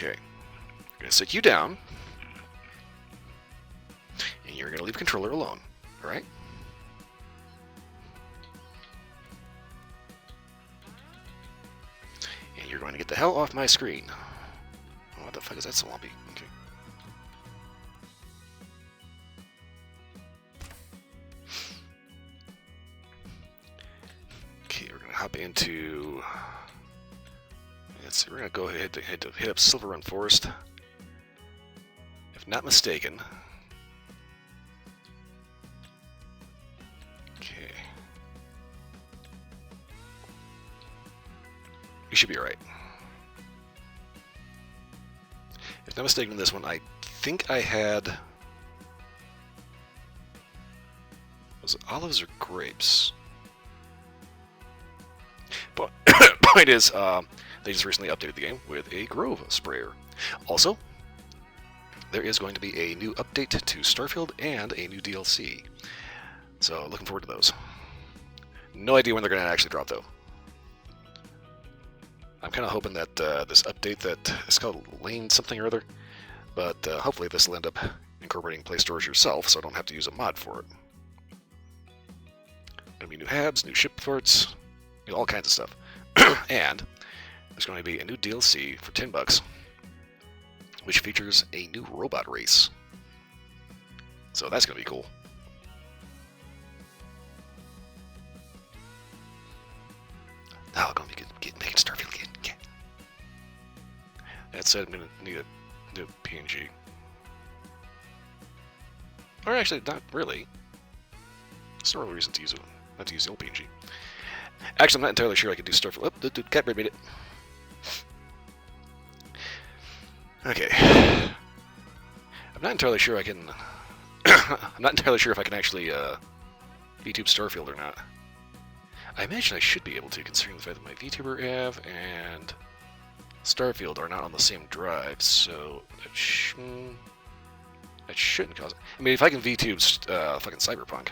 Okay. I'm going to sit you down. And you're going to leave the controller alone. Alright? And you're going to get the hell off my screen. Oh, what the fuck is that so lumpy? Okay. Okay, we're going to hop into... Let's see, we're going to go ahead to hit up Silver Run Forest. If not mistaken. Okay. We should be alright. If not mistaken, this one, I think I had... Was it olives or grapes? But point is, they just recently updated the game with a Grove sprayer. Also, there is going to be a new update to Starfield and a new DLC. So, looking forward to those. No idea when they're going to actually drop, though. I'm kind of hoping that this update that is called Lane something or other, but hopefully this will end up incorporating Play Stores yourself, so I don't have to use a mod for it. Going to be new habs, new ship parts, all kinds of stuff. And there's going to be a new DLC for $10, which features a new robot race. So that's going to be cool. Oh, I'm going to be making Starfield again. Yeah. That said, I'm going to need a PNG. Or actually, not really. There's no real reason to use it. Not to use the old PNG. Actually, I'm not entirely sure I can do Starfield. Oh, the Catbird made it. Okay. I'm not entirely sure I can... I'm not entirely sure if I can actually VTube Starfield or not. I imagine I should be able to, considering the fact that my VTuber Av and Starfield are not on the same drive, so that shouldn't cause it. I mean, if I can VTube fucking Cyberpunk.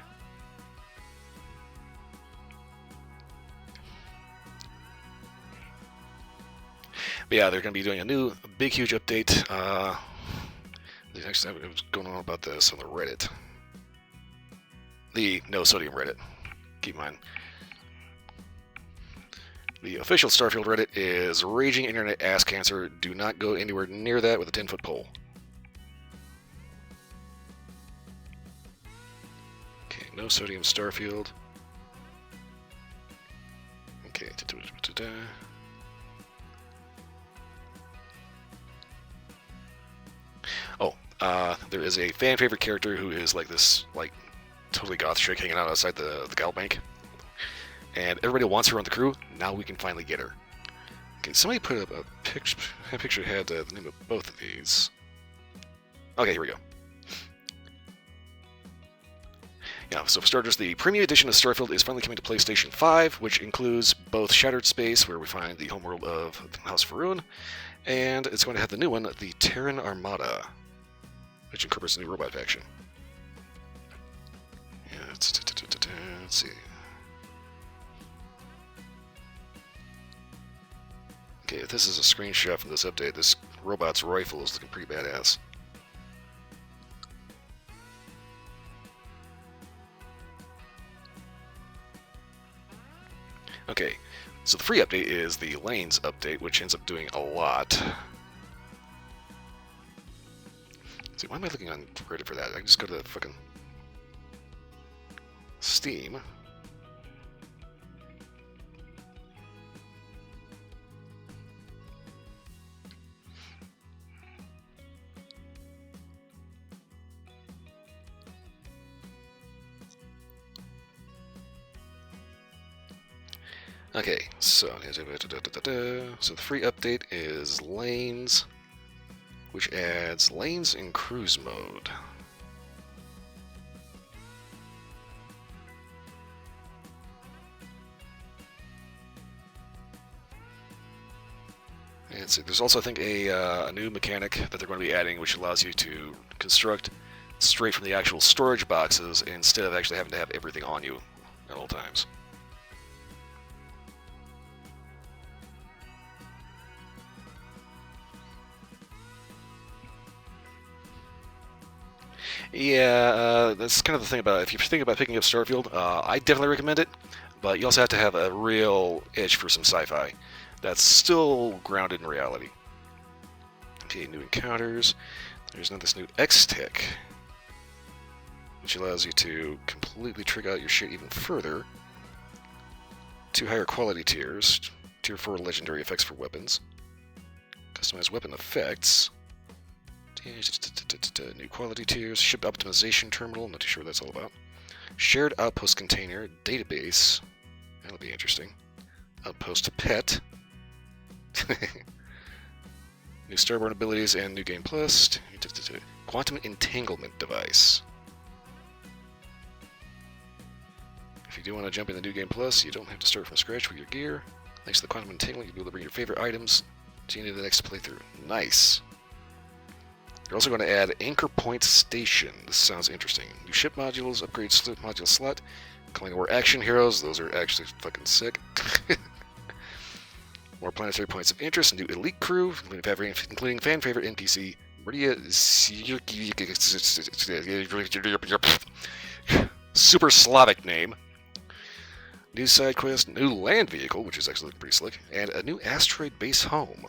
But yeah, they're going to be doing a new, big, huge update. Actually, I was going on about this on the Reddit. The No Sodium Reddit. Keep in mind. The official Starfield Reddit is raging internet ass cancer. Do not go anywhere near that with a 10-foot pole. Okay, No Sodium Starfield. Okay. There is a fan favorite character who is like this, like, totally goth chick hanging out outside the gal bank, and everybody wants her on the crew. Now we can finally get her. Okay, somebody put up a picture. A picture had the name of both of these. Okay, here we go. Yeah, so for starters, the premium edition of Starfield is finally coming to PlayStation 5, which includes both Shattered Space, where we find the homeworld of House Faroon, and it's going to have the new one, the Terran Armada, which incorporates a new robot faction. Yeah, let's see. Okay, if this is a screenshot from this update, this robot's rifle is looking pretty badass. Okay, so the free update is the Lanes update, which ends up doing a lot. See, why am I looking on Reddit for that? I can just go to the fucking Steam. Okay, so the free update is Lanes, which adds lanes in cruise mode. And so there's also, I think, a new mechanic that they're going to be adding, which allows you to construct straight from the actual storage boxes instead of actually having to have everything on you at all times. Yeah, that's kind of the thing about it. If you're thinking about picking up Starfield, I definitely recommend it, but you also have to have a real itch for some sci-fi that's still grounded in reality. Okay, new encounters. There's now this new X-Tech, which allows you to completely trick out your shit even further. 2 higher quality tiers. Tier 4 legendary effects for weapons. Customized weapon effects. New quality tiers. Ship optimization terminal. Not too sure what that's all about. Shared outpost container. Database. That'll be interesting. Outpost pet. New Starborn abilities and new game plus. Quantum entanglement device. If you do want to jump in the new game plus, you don't have to start from scratch with your gear. Thanks to the quantum entanglement, you'll be able to bring your favorite items to the next playthrough. Nice. You're also going to add Anchor Point Station. This sounds interesting. New ship modules, upgrade module slot, calling more action heroes. Those are actually fucking sick. More planetary points of interest, new elite crew, including fan favorite NPC Maria super Slavic name. New side quest, new land vehicle, which is actually pretty slick, and a new asteroid base home.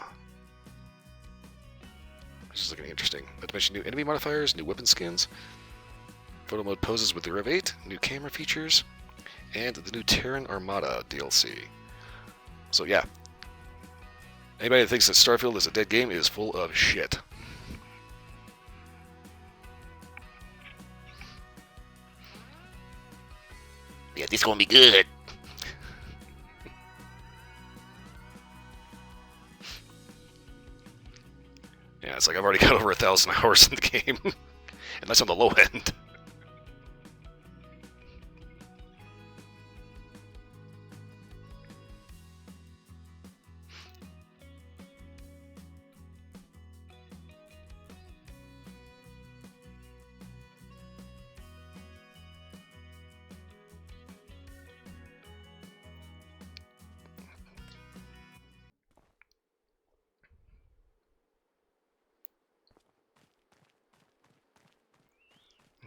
Which is looking interesting. Not to mention new enemy modifiers, new weapon skins, photo mode poses with the Rev 8, new camera features, and the new Terran Armada DLC. So yeah, anybody that thinks that Starfield is a dead game is full of shit. Yeah, this gonna be good. Yeah, it's like I've already got over 1,000 hours in the game, and that's on the low end.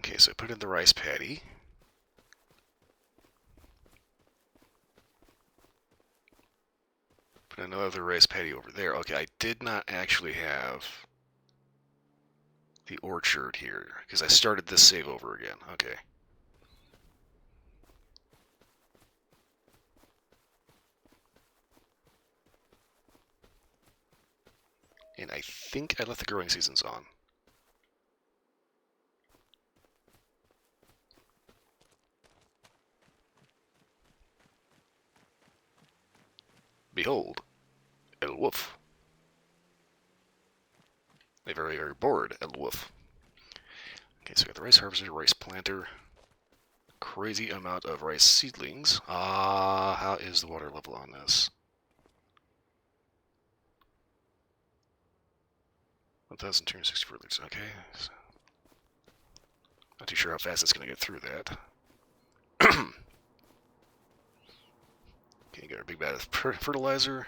Okay, so I put in the rice patty. Put another rice patty over there. Okay, I did not actually have the orchard here, because I started this save over again. Okay. And I think I left the growing seasons on. Behold, El Wolf. A very, very bored El Wolf. Okay, so we got the rice harvester, rice planter, crazy amount of rice seedlings. How is the water level on this? 1,264 liters. Okay. Not too sure how fast it's going to get through that. Okay, got our big bag of fertilizer.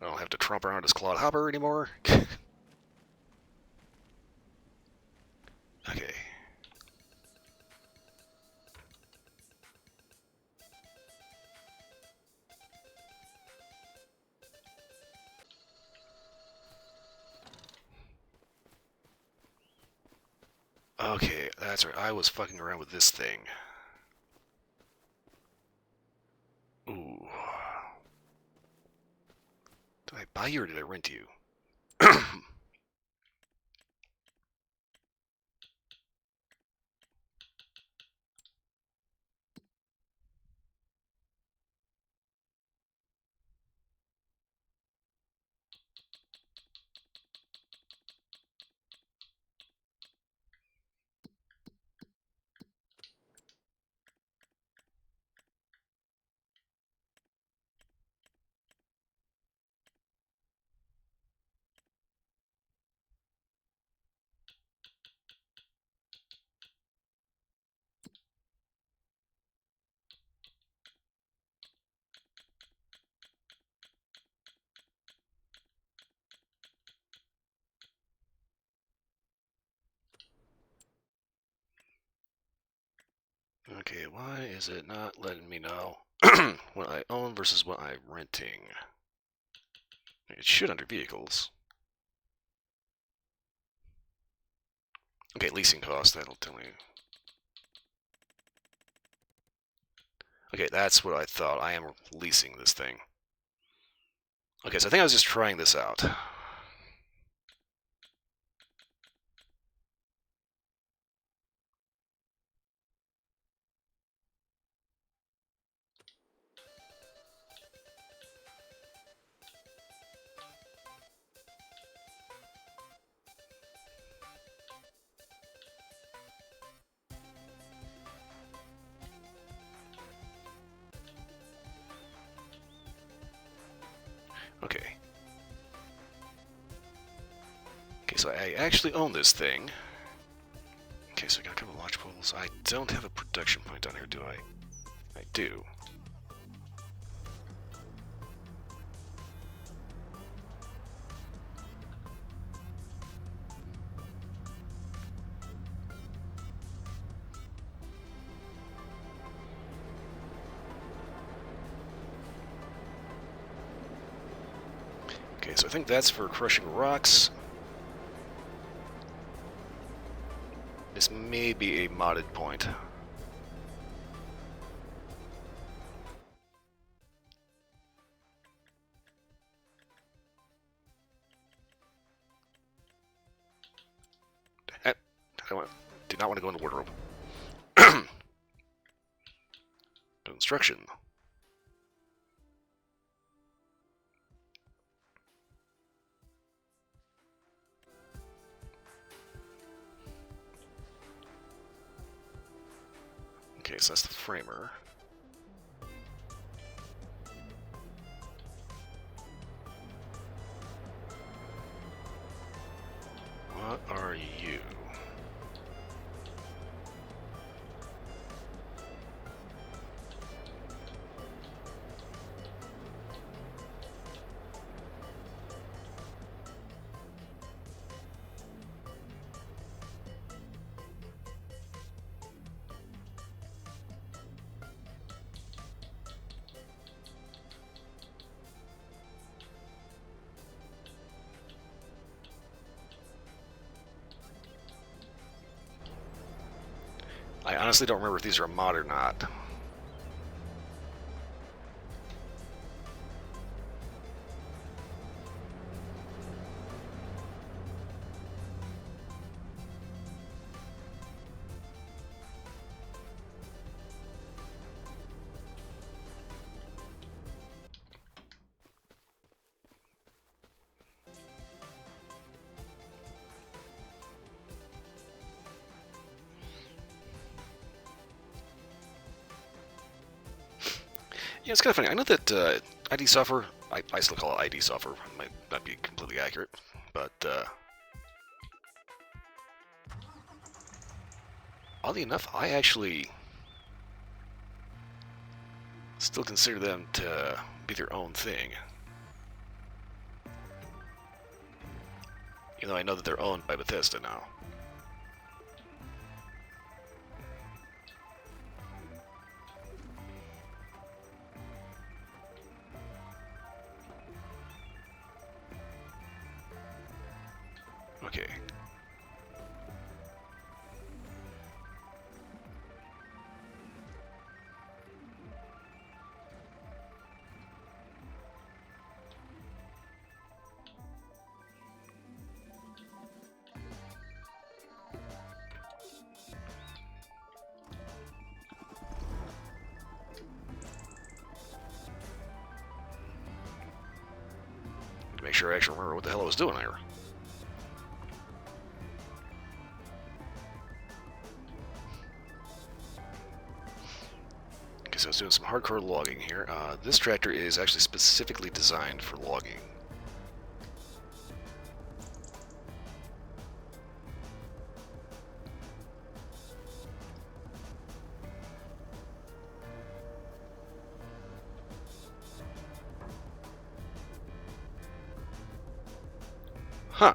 I don't have to tromp around as Claude Hopper anymore. Okay. Okay, that's right. I was fucking around with this thing. Ooh. Did I buy you or did I rent you? Okay, why is it not letting me know what I own versus what I'm renting? It should under vehicles. Okay, leasing cost, that'll tell me. Okay, that's what I thought. I am leasing this thing. Okay, so I think I was just trying this out. Okay. Okay, so I actually own this thing. Okay, so I got a couple of launch poles. I don't have a production point down here, do I? I do. Okay, so I think that's for crushing rocks. This may be a modded point. I did not want to go in the wardrobe. Construction. Okay, so that's the framer. What are you? I honestly don't remember if these are a mod or not. Yeah, it's kind of funny. I know that ID software, I still call it ID software, might not be completely accurate, but oddly enough, I actually still consider them to be their own thing. Even though I know that they're owned by Bethesda now. Okay. To make sure I actually remember what the hell I was doing here. Okay, so I was doing some hardcore logging here. This tractor is actually specifically designed for logging. Huh.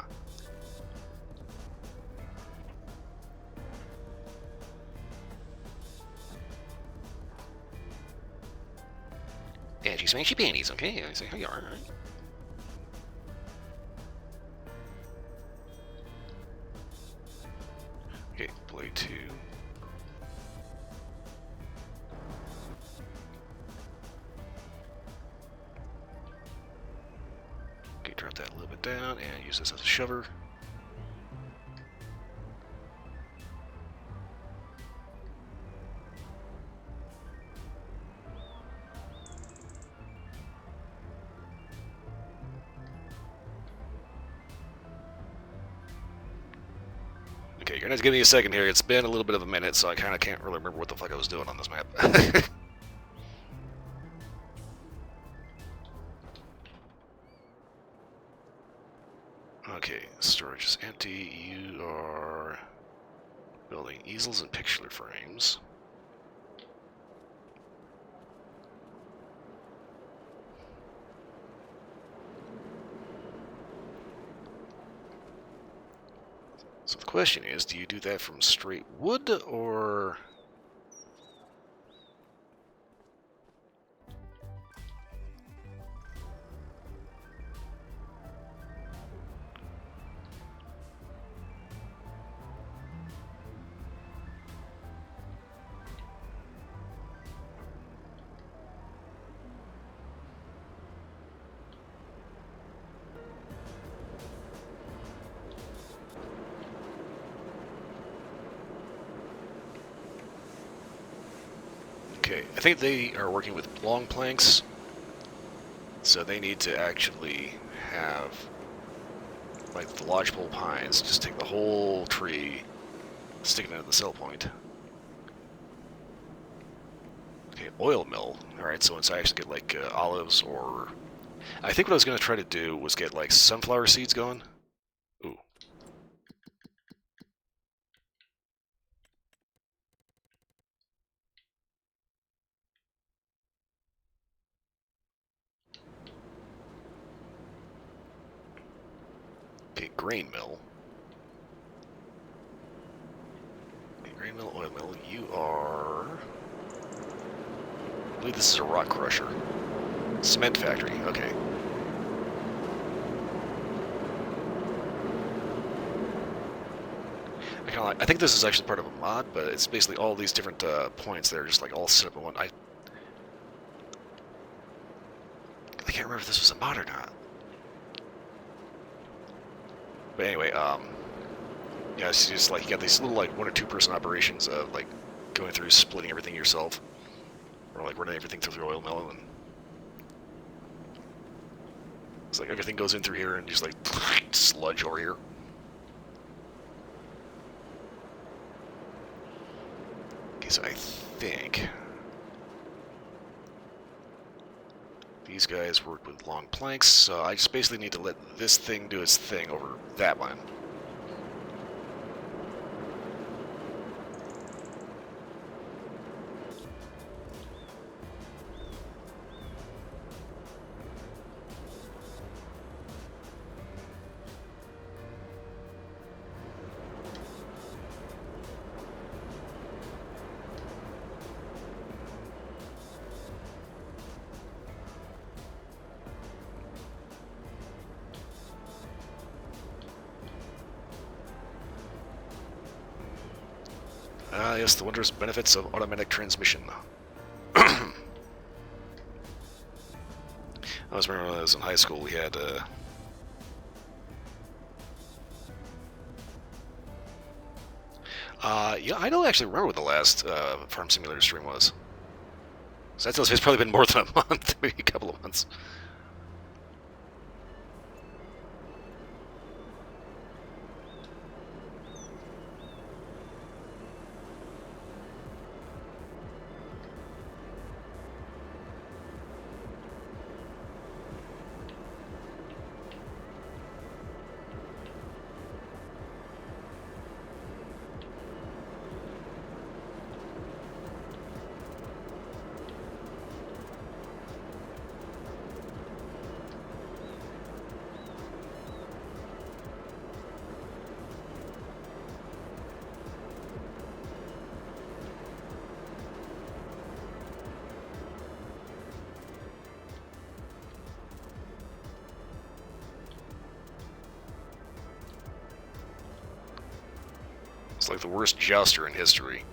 Smashy, smashy panties, okay? I say, how you are, alright. Okay, blade 2. Okay, drop that a little bit down and use this as a shover. Okay, you're gonna have to give me a second here. It's been a little bit of a minute, so I kind of can't really remember what the fuck I was doing on this map. Okay, storage is empty. You are building easels and picture frames. So the question is, do you do that from straight wood, or... Okay, I think they are working with long planks, so they need to actually have, like the lodgepole pines, just take the whole tree, stick it into the cell point. Okay, oil mill. Alright, so once I actually get like olives or... I think what I was going to try to do was get like sunflower seeds going. Ooh. Okay, grain mill. Okay, grain mill, oil mill. You are... I believe this is a rock crusher. Cement factory, okay. I think this is actually part of a mod, but it's basically all these different points that are just like all set up in one. I can't remember if this was a mod or not. But anyway, yeah, it's just like you got these little like 1 or 2 person operations of like going through splitting everything yourself, or like running everything through the oil mill, and it's like everything goes in through here and just like sludge over here. Okay, so I think these guys work with long planks, so I just basically need to let this thing do its thing over that one. Yes, the wondrous benefits of automatic transmission. I was remember when I was in high school, we had yeah, I don't actually remember what the last Farm Simulator stream was. So that tells me it's probably been more than a month, maybe a couple of months. It's like the worst jouster in history.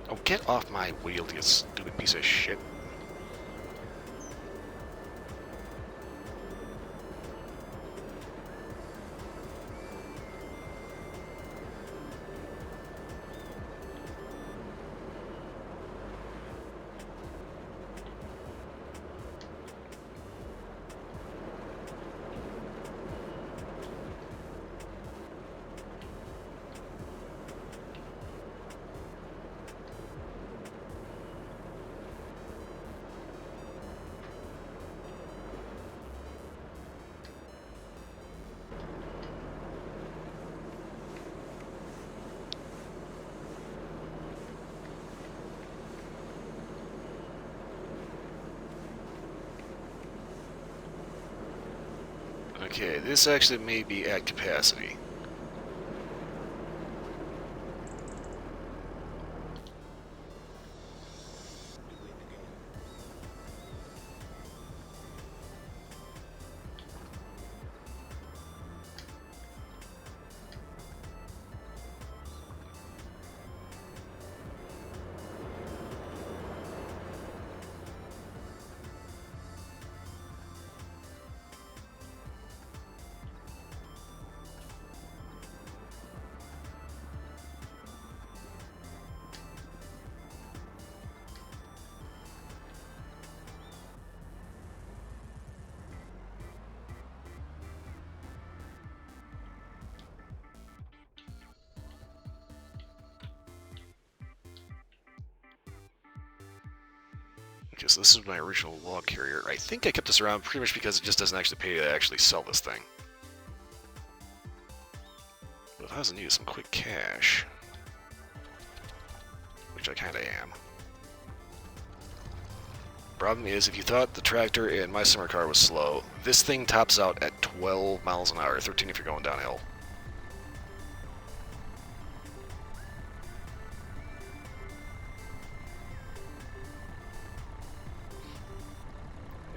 Oh, get off my wheel, you stupid piece of shit. Okay, this actually may be at capacity. Okay, so this is my original log carrier. I think I kept this around pretty much because it just doesn't actually pay to actually sell this thing. But if I was in need of some quick cash, which I kinda am. Problem is, if you thought the tractor in my summer car was slow, this thing tops out at 12 miles an hour, 13 if you're going downhill.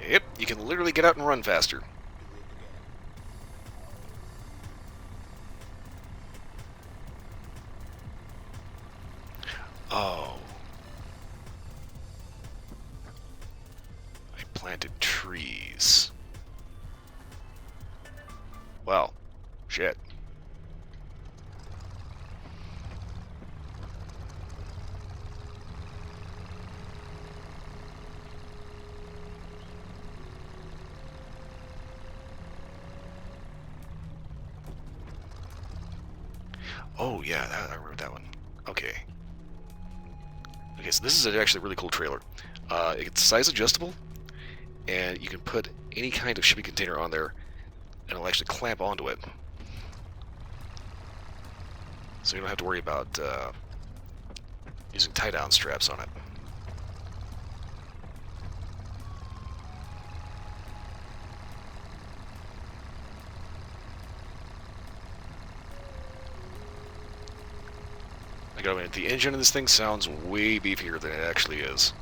Yep, you can literally get out and run faster. Oh. I planted trees. Well, shit. Oh yeah, I remember that one. Okay. Okay, so this is actually a really cool trailer. It's size adjustable, and you can put any kind of shipping container on there, and it'll actually clamp onto it. So you don't have to worry about using tie-down straps on it. Like, I mean, the engine of this thing sounds way beefier than it actually is.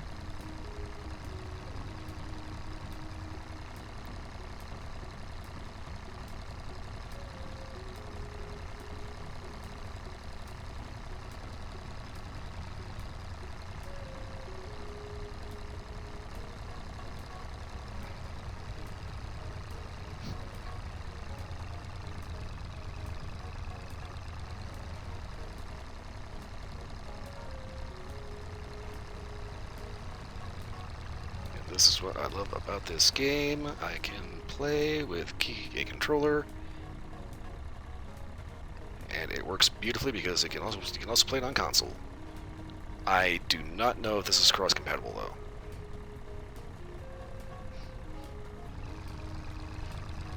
This is what I love about this game. I can play with a controller, and it works beautifully because you can also play it on console. I do not know if this is cross-compatible though.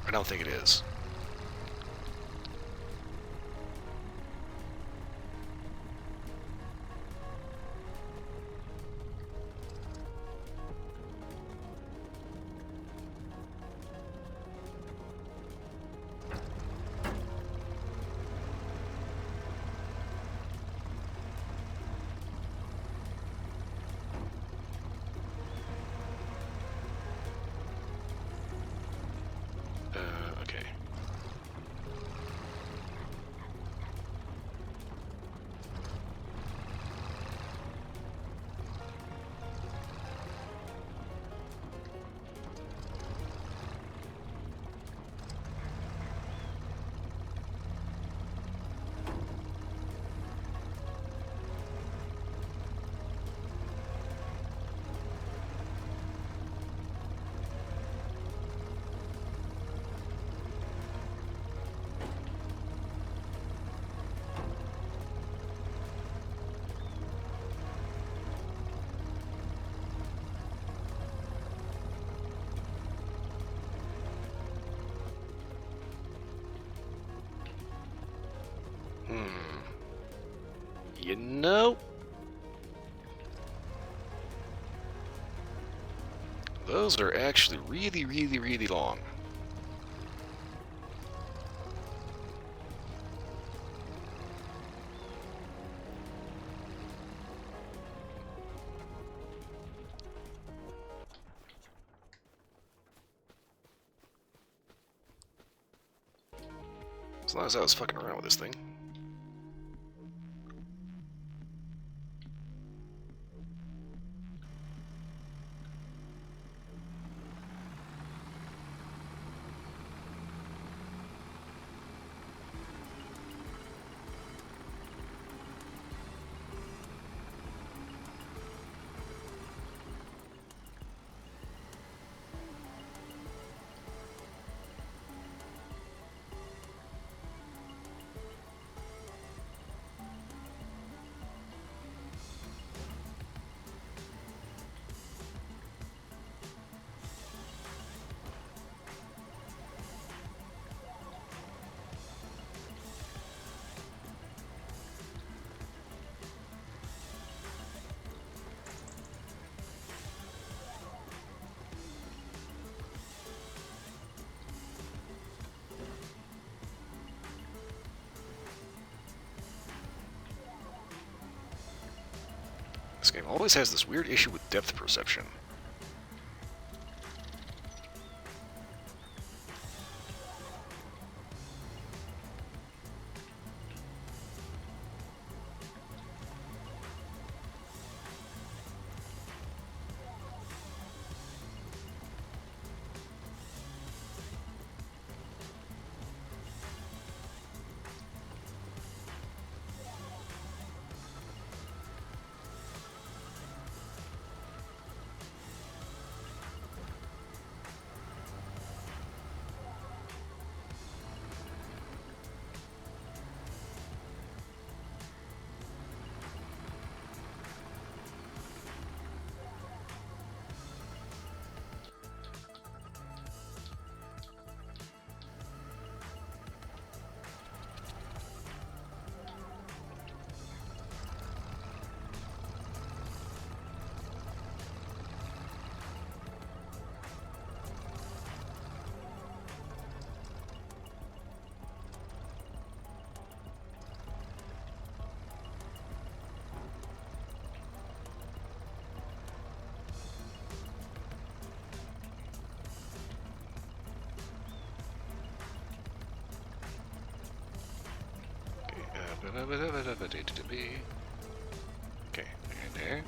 I don't think it is. You know, those are actually really, really, really long. As long as I was fucking around with this thing. This game always has this weird issue with depth perception. Okay, there.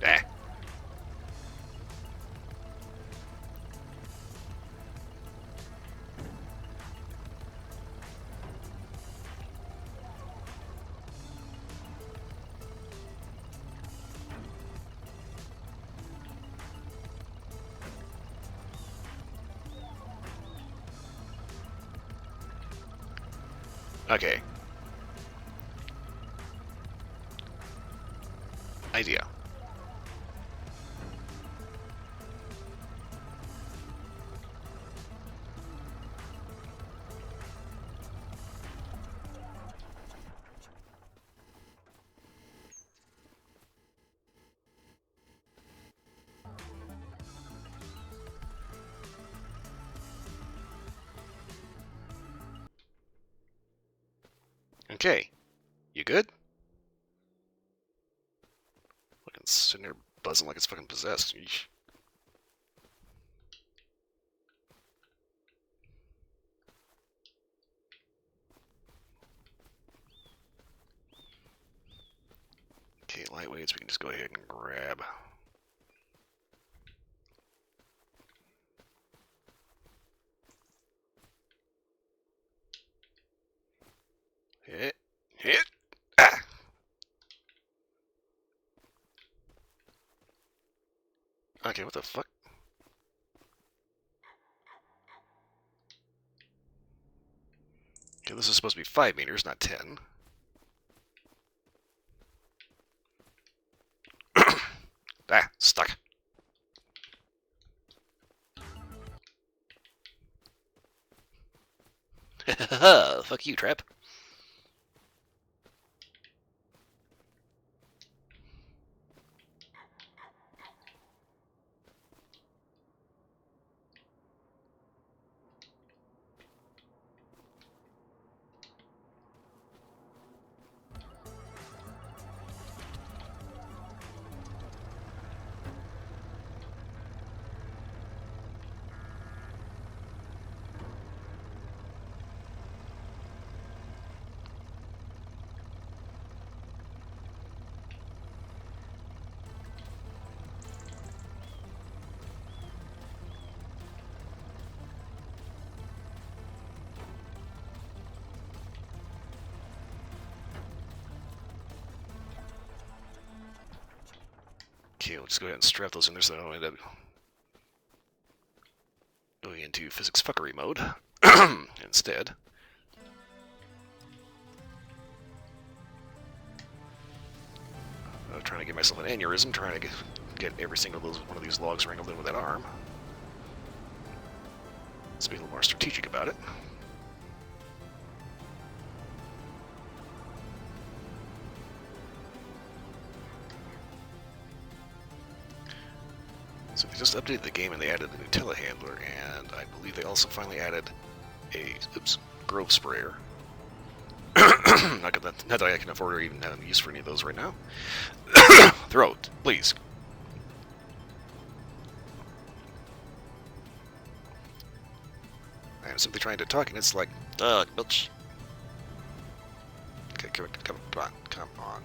Ah. Okay. Idea. Okay. You good? Fucking sitting there buzzing like it's fucking possessed. Yeesh. Okay, light weights we can just go ahead and grab. Hit. Hit. Ah. Okay, what the fuck? Okay, this is supposed to be 5 meters, not 10. Ah, stuck. Fuck you, trap. Okay, we'll just go ahead and strap those in there so I don't end up going into physics fuckery mode instead. Trying to give myself an aneurysm, trying to get every single one of these logs wrangled in with that arm. Let's be a little more strategic about it. So they just updated the game and they added a new telehandler, and I believe they also finally added a grove sprayer. Not that I can afford or even have use for any of those right now. Throat, please. I'm simply trying to talk, and it's like, bitch. Okay, come on.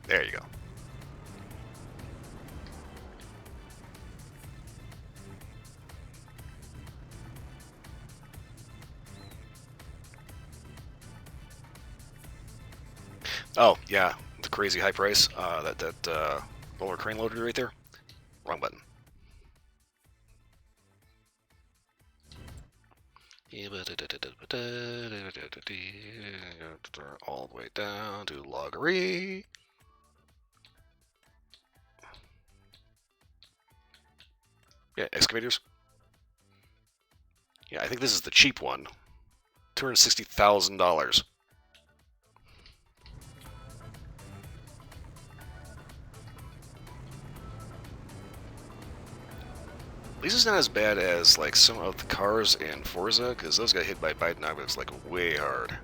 There you go. Oh, yeah, the crazy high price. That roller crane loader right there. Wrong button. All the way down to loggery. Yeah, excavators. Yeah, I think this is the cheap one. $260,000. At least it's not as bad as like some of the cars in Forza, because those got hit by Bidenomics like way hard.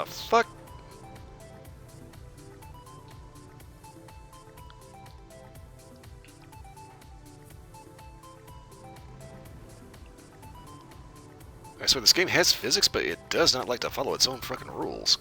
the fuck? I swear this game has physics, but it does not like to follow its own fucking rules.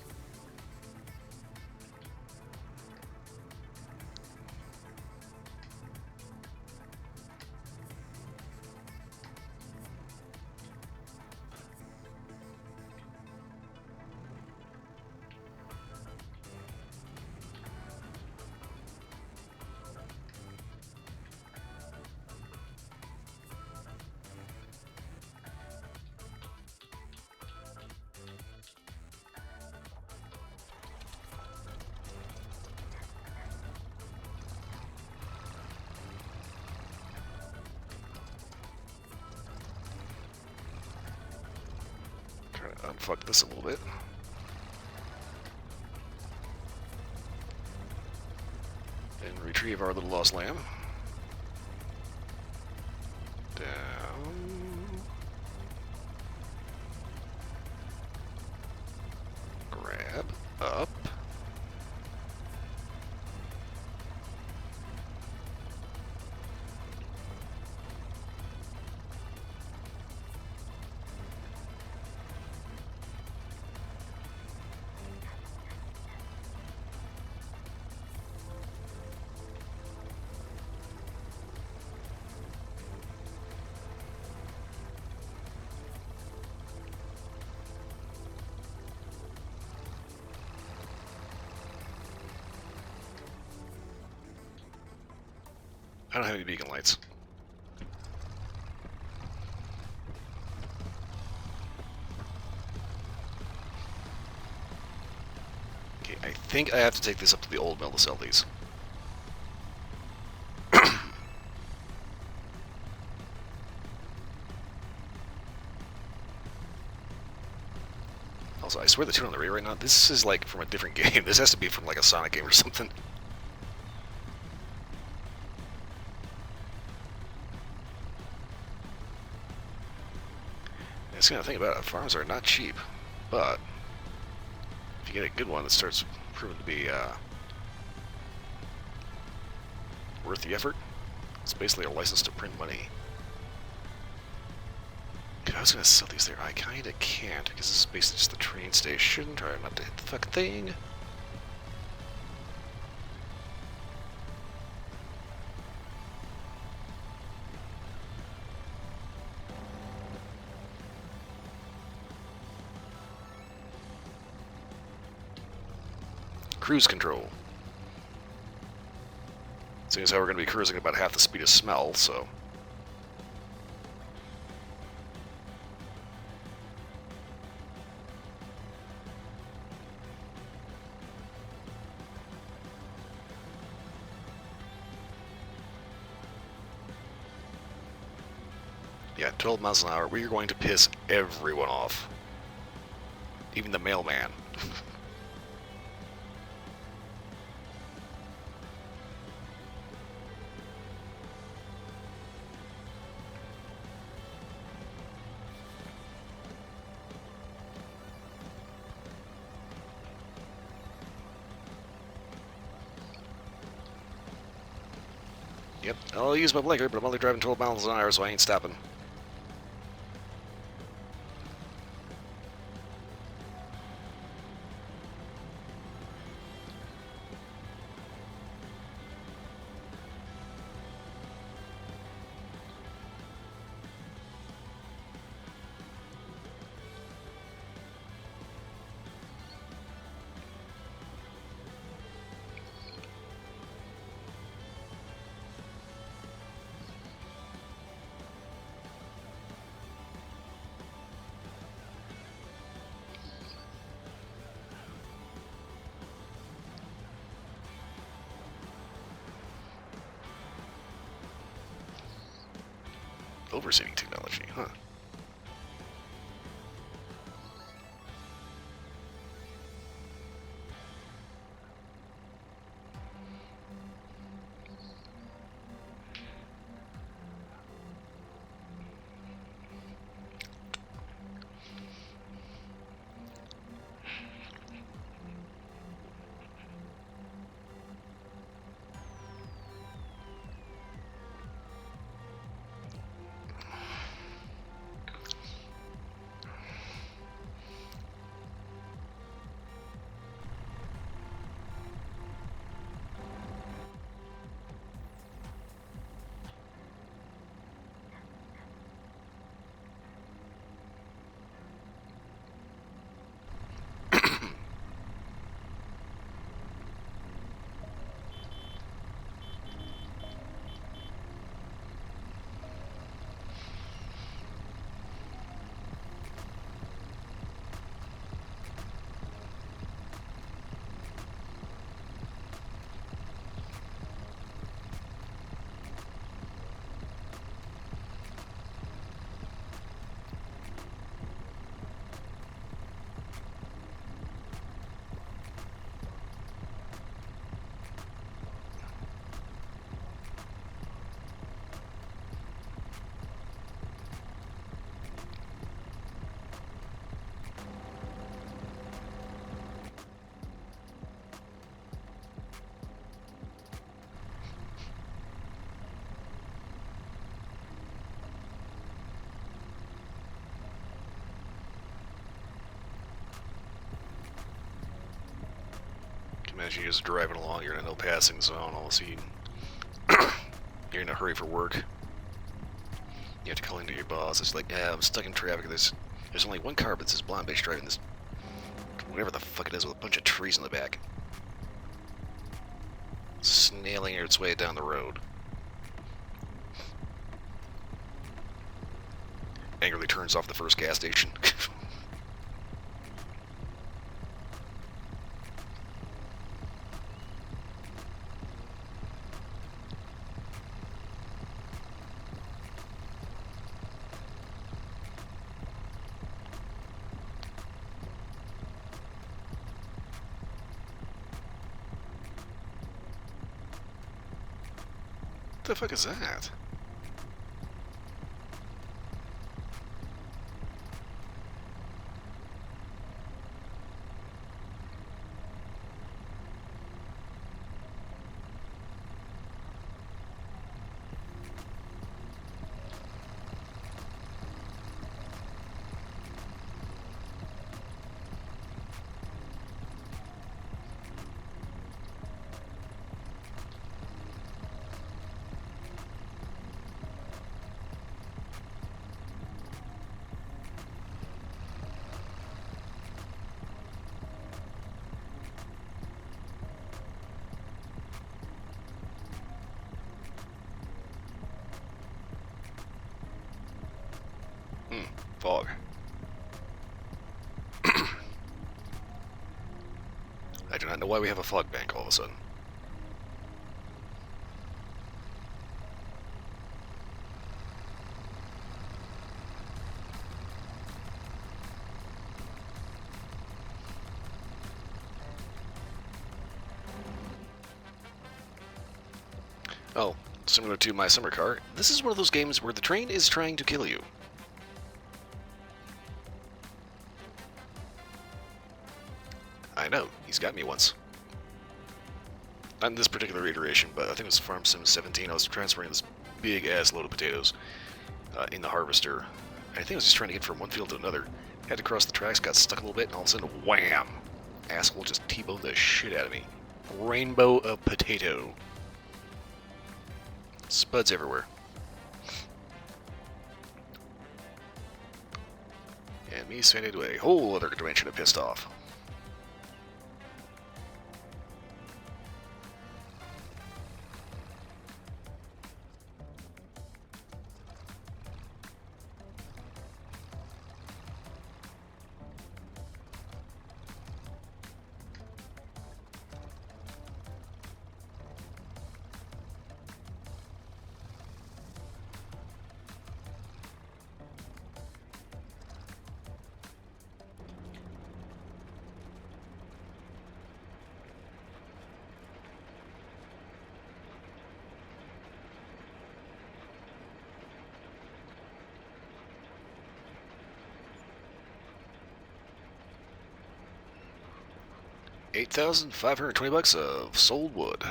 Trying to unfuck this a little bit. And retrieve our little lost lamb. Down. Grab. Up. I don't have any beacon lights. Okay, I think I have to take this up to the old mill to sell these. Also, I swear the tune on the radio right now, this is like from a different game. This has to be from like a Sonic game or something. That's the kind of thing about it. Farms are not cheap, but if you get a good one that starts proving to be worth the effort, it's basically a license to print money. If I was going to sell these there, I kind of can't, because this is basically just the train station. Try not to hit the fucking thing. Cruise control. Seeing as how we're going to be cruising about half the speed of smell, so... Yeah, 12 miles an hour. We are going to piss everyone off. Even the mailman. Yep, I'll use my blinker, but I'm only driving 12 miles an hour, so I ain't stopping. Overseeing technology, huh? imagine you're just driving along, you're in a no passing zone, all of a sudden you're in a hurry for work. You have to call into your boss. It's like, yeah, I'm stuck in traffic. There's only one car, but it's this blonde bitch driving this, whatever the fuck it is, with a bunch of trees in the back. Snailing its way down the road. Angrily turns off the first gas station. What the fuck is that? Fog. I do not know why we have a fog bank all of a sudden. Oh, similar to my summer car, this is one of those games where the train is trying to kill you. I know, he's got me once. Not in this particular iteration, but I think it was Farm Sim 17. I was transferring this big ass load of potatoes in the harvester. I think I was just trying to get from one field to another. Had to cross the tracks, got stuck a little bit, and all of a sudden, wham! Asshole just T-boned the shit out of me. Rainbow of potato. Spuds everywhere. And me sent into a whole other dimension of pissed off. $8,520 of sold wood.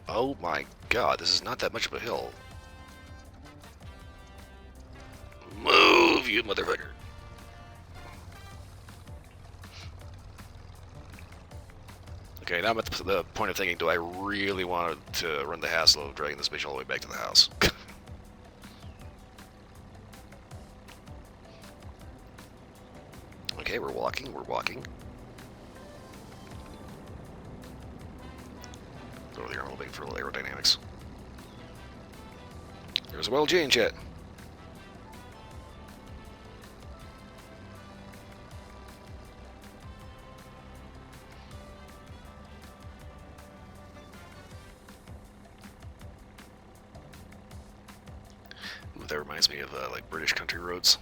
Oh my god, this is not that much of a hill. Move, you motherfucker. Okay, now I'm at the point of thinking, do I really want to run the hassle of dragging this bitch all the way back to the house? Okay, we're walking. Over there, I'm hoping for a little aerodynamics. There's a well change yet. That reminds me of like British country roads.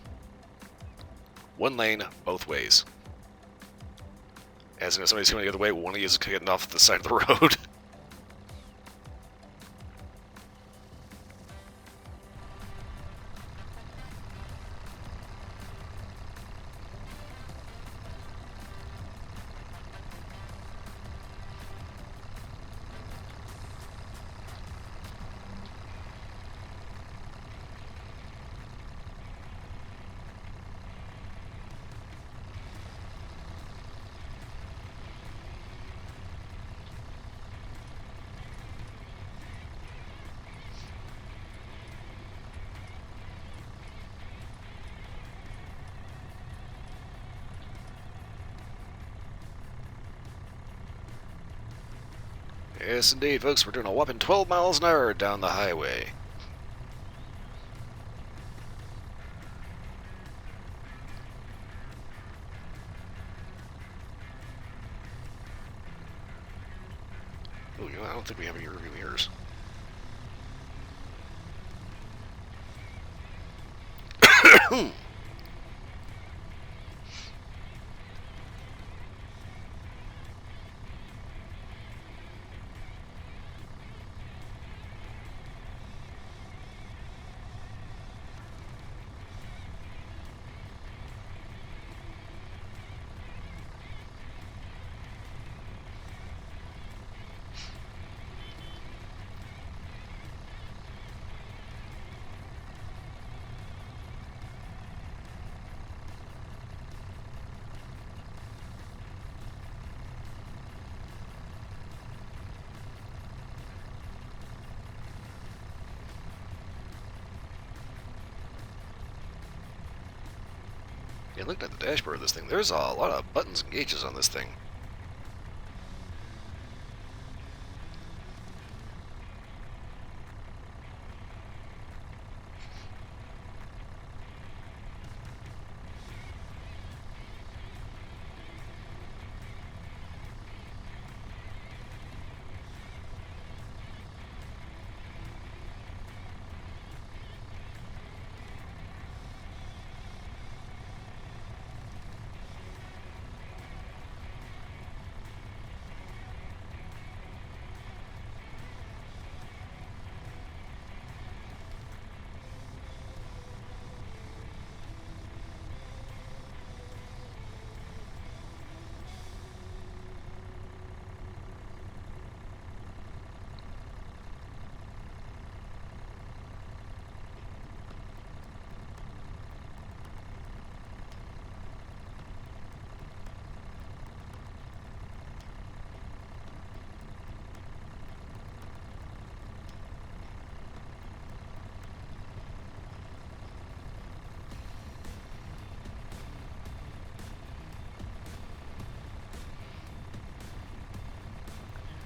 One lane, both ways. As in, if somebody's coming the other way, one of you is getting off the side of the road. Yes, indeed, folks. We're doing a whopping 12 miles an hour down the highway. Oh, you know, I don't think we have any rearview mirrors. Yeah, looking at the dashboard of this thing, there's a lot of buttons and gauges on this thing.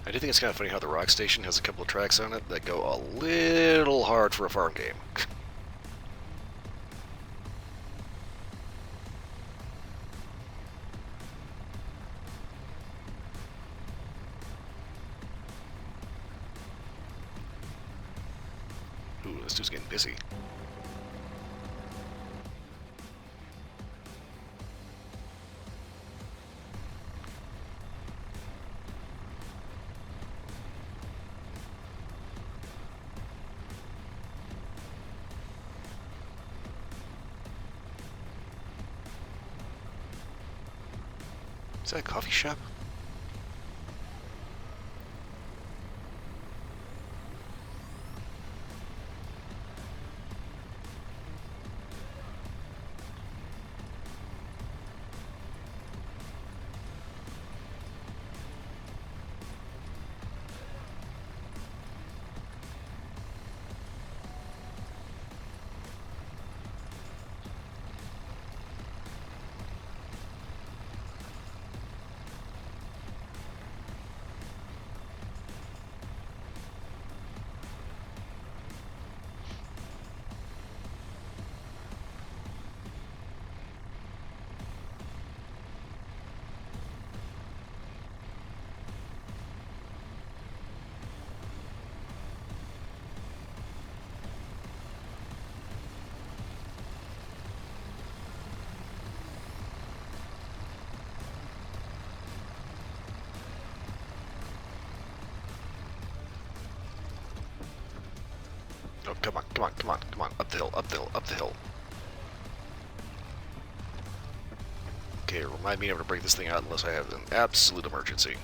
I do think it's kind of funny how the Rock Station has a couple of tracks on it that go a little hard for a farm game. Ooh, this dude's getting busy. Is that a coffee shop? Oh, come on, come on, come on, come on. Up the hill, up the hill, up the hill. Okay, remind me never to break this thing out unless I have an absolute emergency.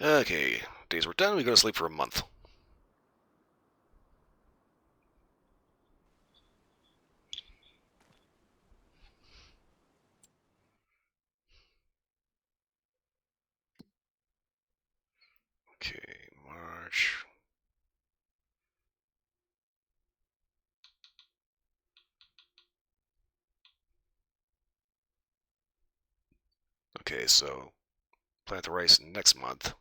Okay, days were done, we go to sleep for a month. Okay, March. Okay, so plant the rice next month.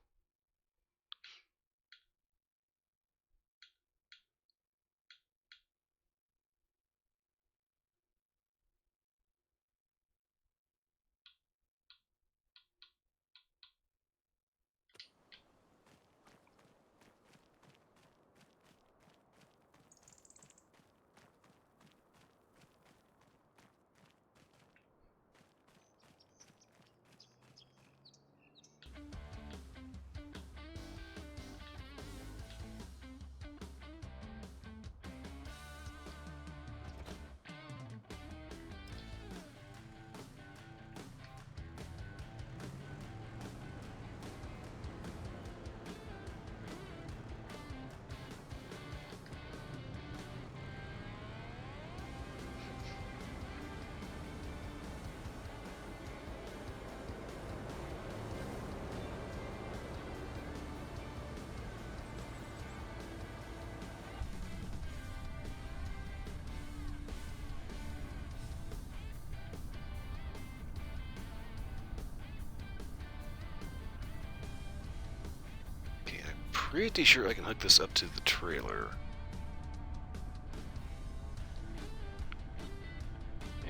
Okay, I'm pretty sure I can hook this up to the trailer.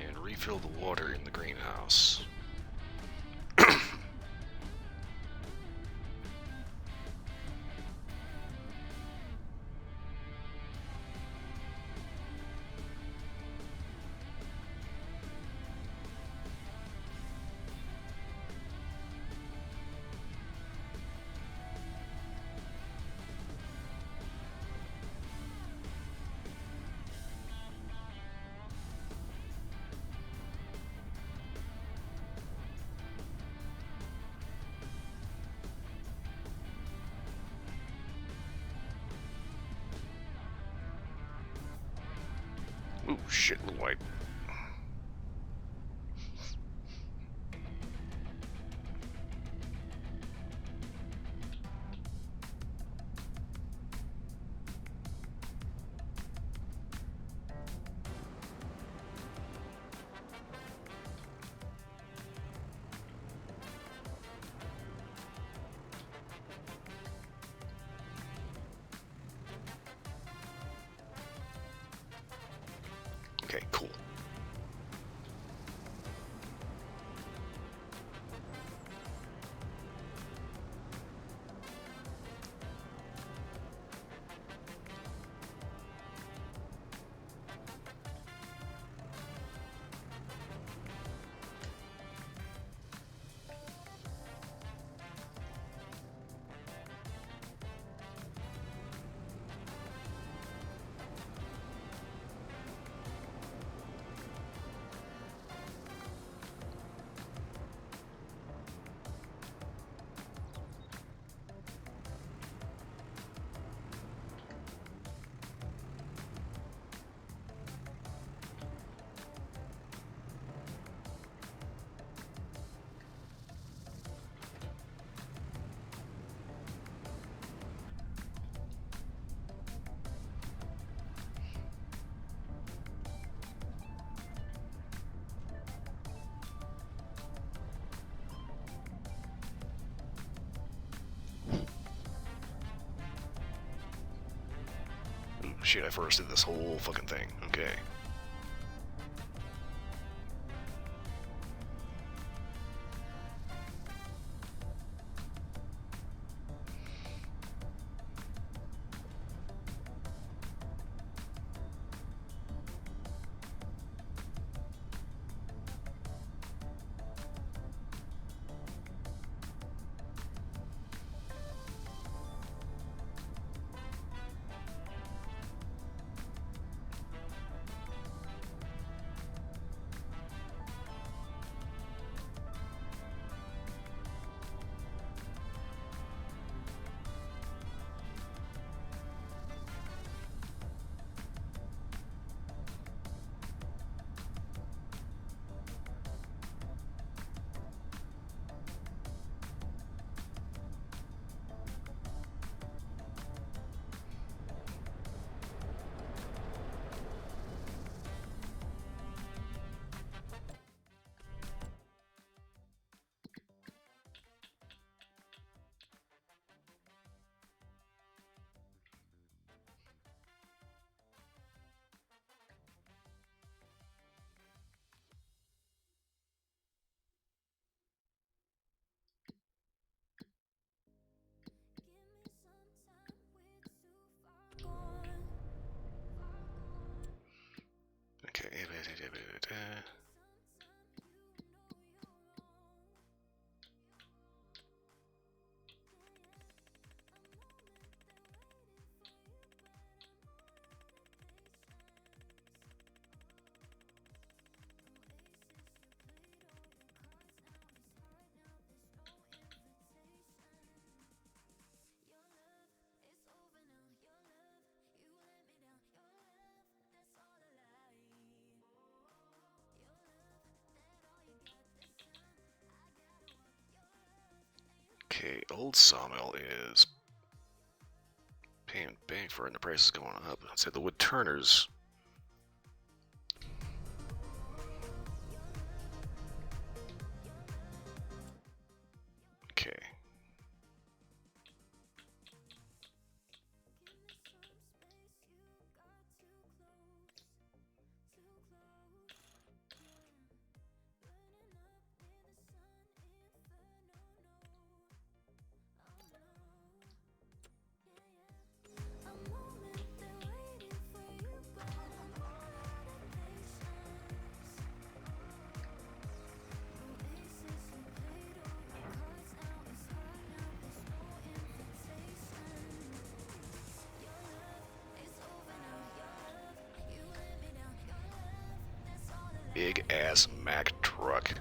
And refill the water in the greenhouse. Ooh, shit, white. Okay, cool. Ooh, shit, I forested this whole fucking thing. Okay. Okay. Okay, old sawmill is paying bang for it, and the price is going up. I'd say the wood turners. Okay. Big ass Mack truck.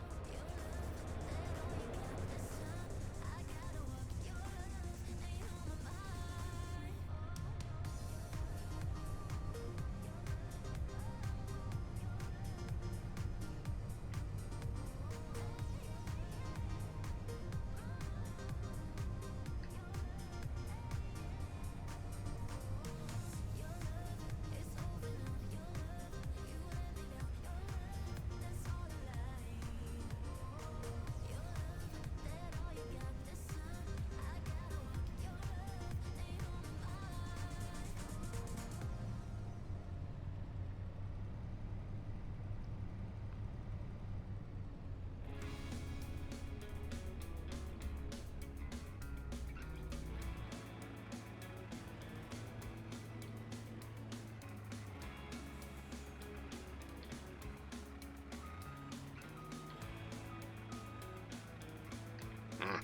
Mm.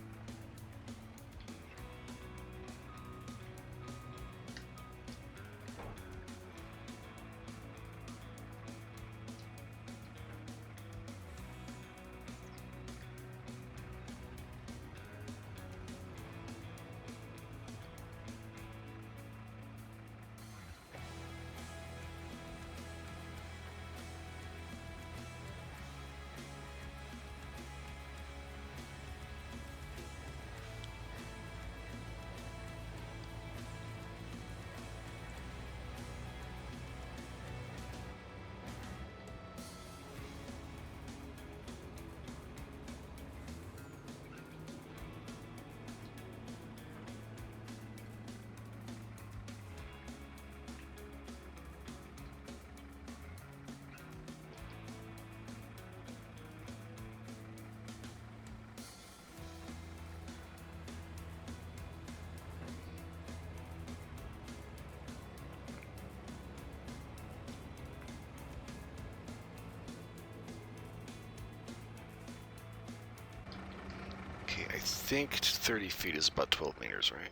Okay, I think 30 feet is about 12 meters, right?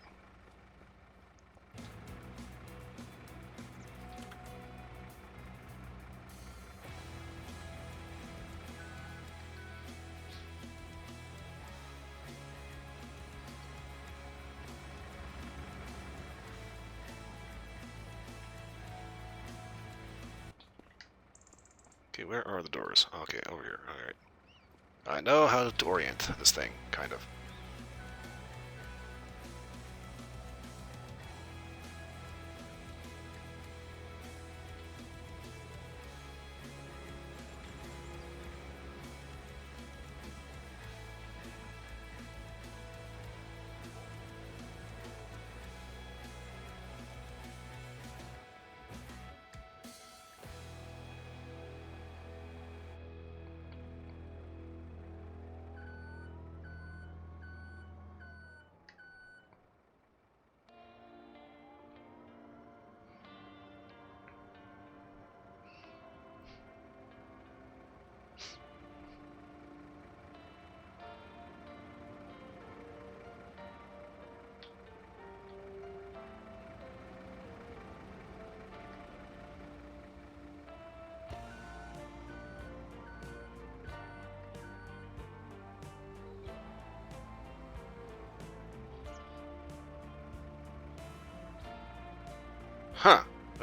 Okay, where are the doors? Okay, over here. Alright. I know how to orient this thing, kind of.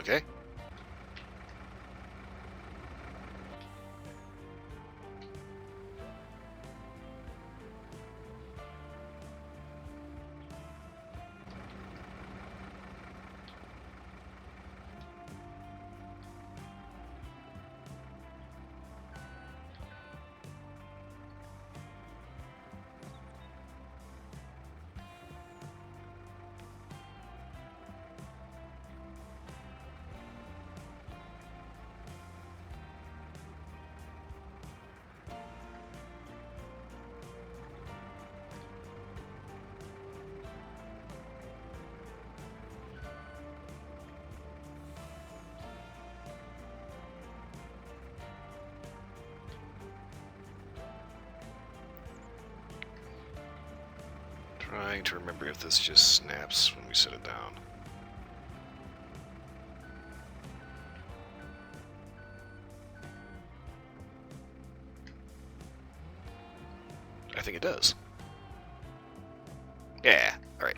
Okay. Trying to remember if this just snaps when we set it down. I think it does. Yeah, alright.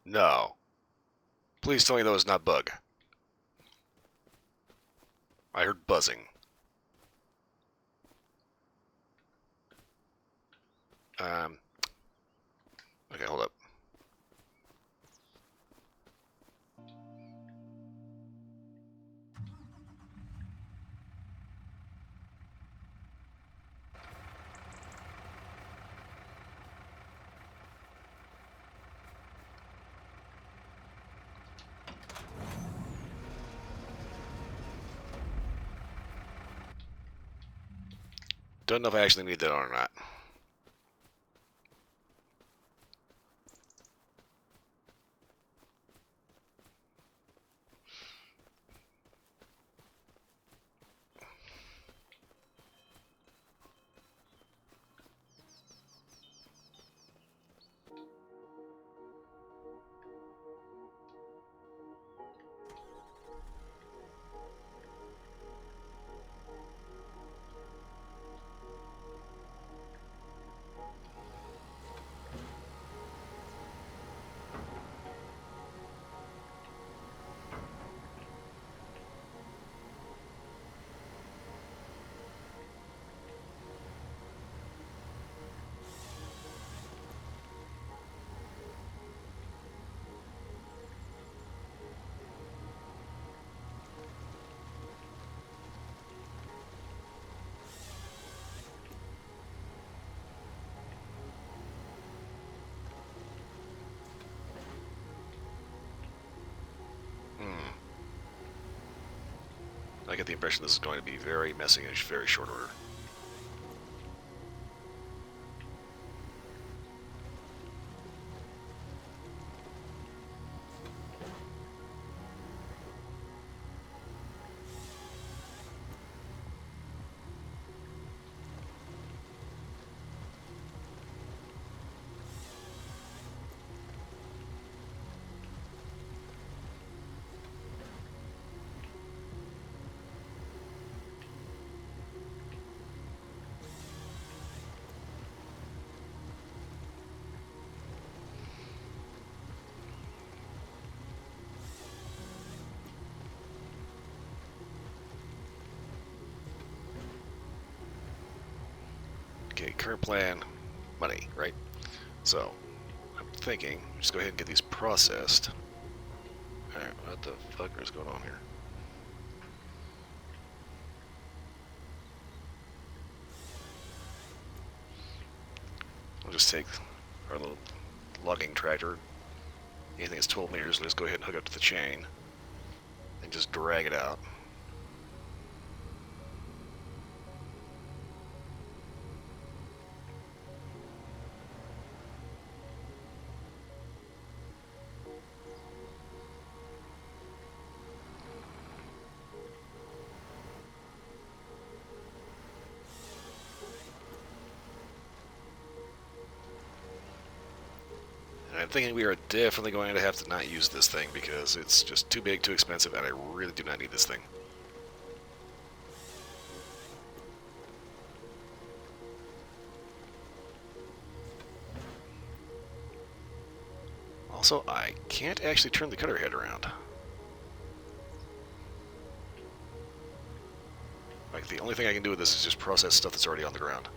No. Please tell me that was not bug. I heard buzzing. Okay, hold up. Don't know if I actually need that on or not. I get the impression this is going to be very messy in a very short order. Okay, current plan, money, right? So, I'm thinking, just go ahead and get these processed. Alright, what the fuck is going on here? We'll just take our little logging tractor. Anything that's 12 meters, let's go ahead and hook up to the chain. And just drag it out. I'm thinking we are definitely going to have to not use this thing because it's just too big, too expensive, and I really do not need this thing. Also, I can't actually turn the cutter head around. Like, the only thing I can do with this is just process stuff that's already on the ground.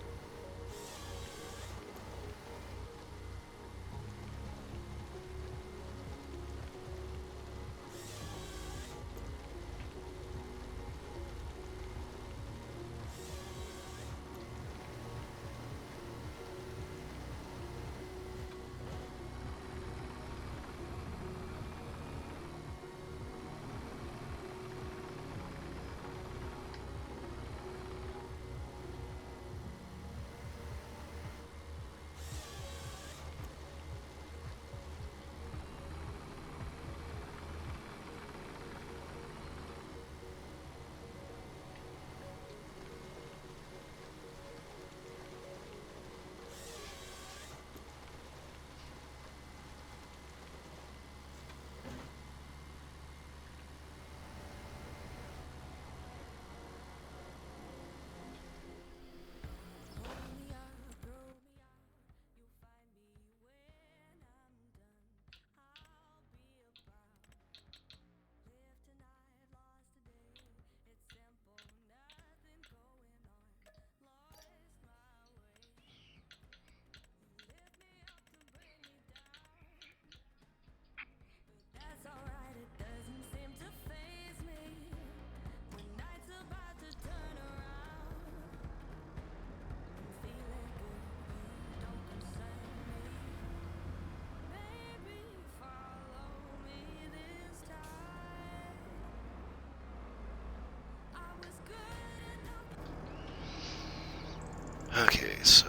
Okay, so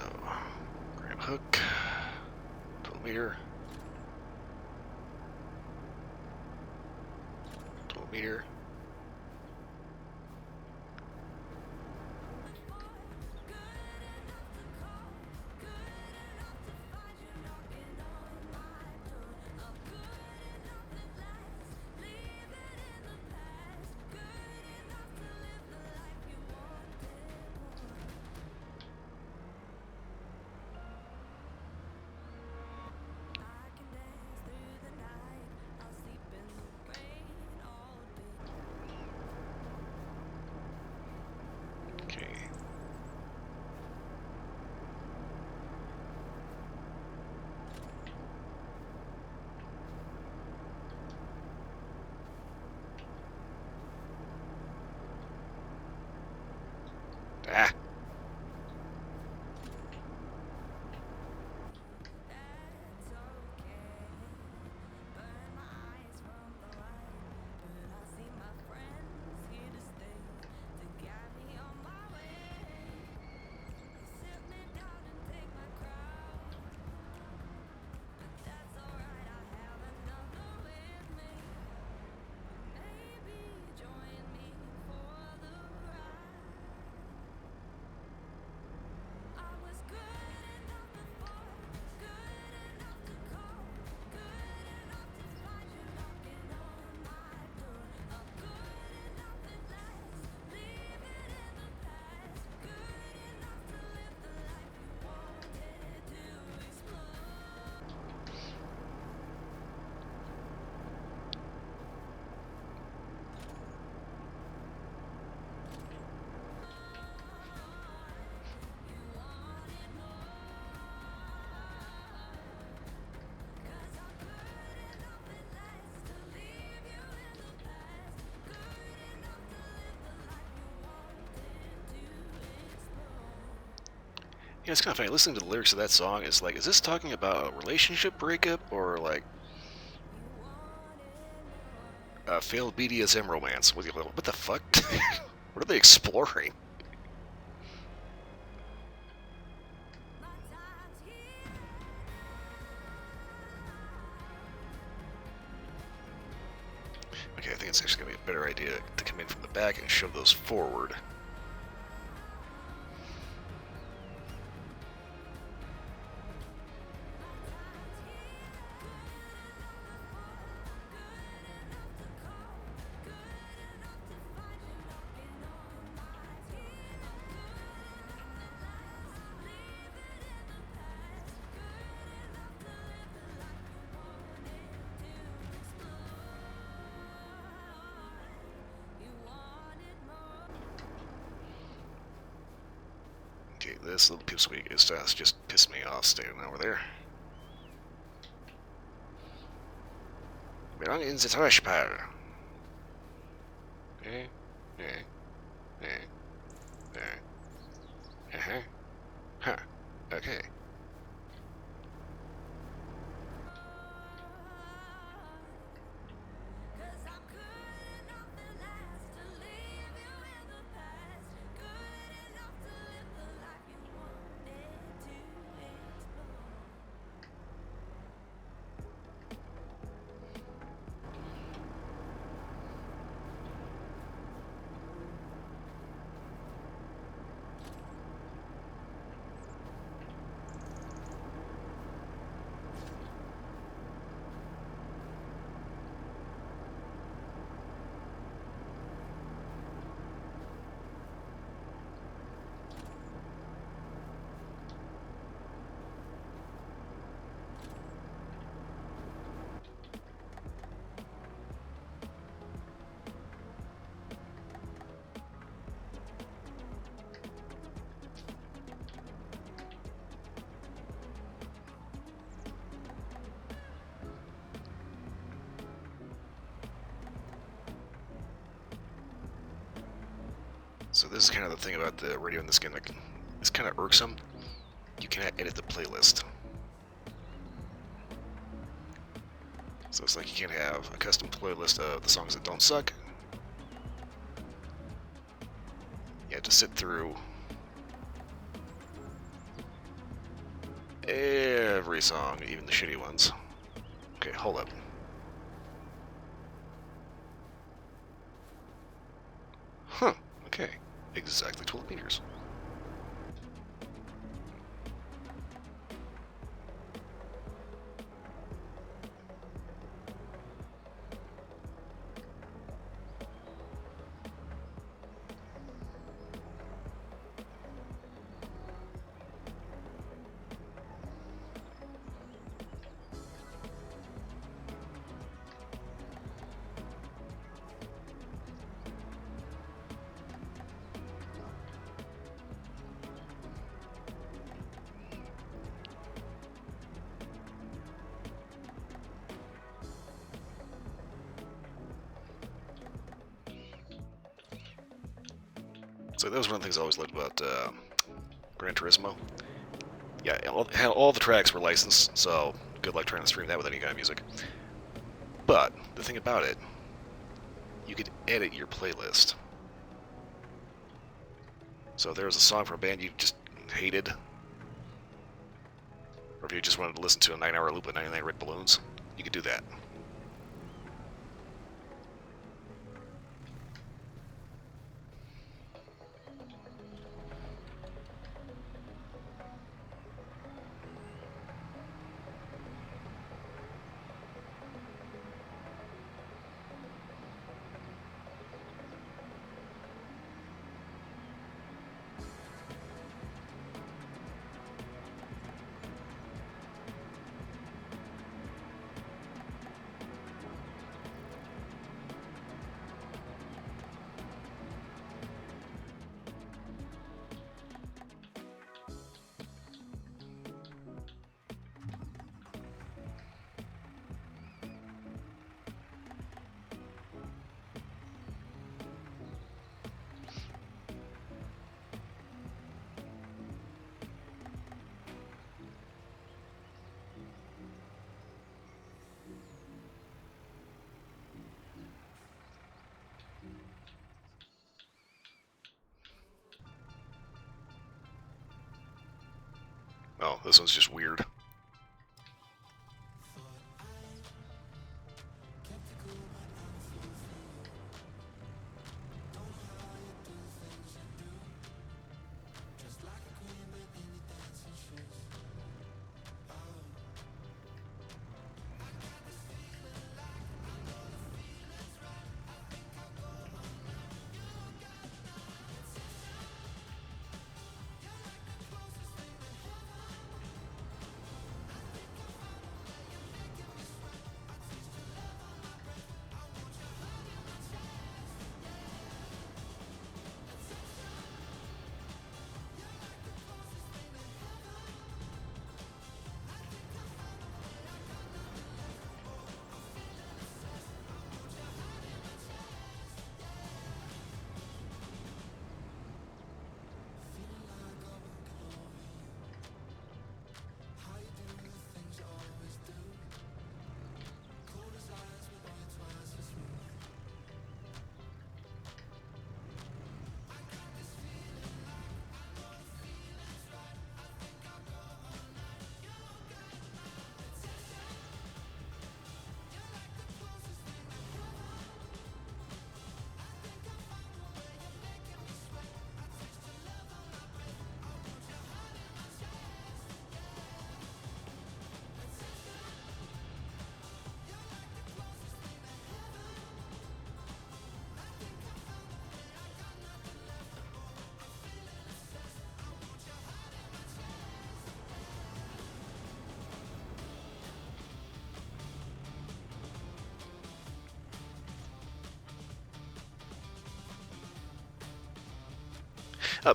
grab hook, 12 meter, 12 meter. Yeah, it's kind of funny. Listening to the lyrics of that song, it's like, is this talking about a relationship breakup or like a failed BDSM romance? What the fuck? What are they exploring? Okay, I think it's actually going to be a better idea to come in from the back and shove those forward. Okay, this little pipsqueak is just pissed me off standing over there. We're in the trash pile. Eh, eh, eh, eh. Uh-huh. Huh. Okay. So this is kind of the thing about the radio in this game. Like, it's kind of irksome. You cannot edit the playlist. So it's like you can't have a custom playlist of the songs that don't suck. You have to sit through every song, even the shitty ones. Okay, hold up. Huh, okay. Exactly 12 meters. So that was one of the things I always loved about Gran Turismo. Yeah, all the tracks were licensed, so good luck trying to stream that with any kind of music. But the thing about it, you could edit your playlist. So if there was a song from a band you just hated, or if you just wanted to listen to a 9-hour loop of 99 Red Balloons, you could do that. This one's just weird.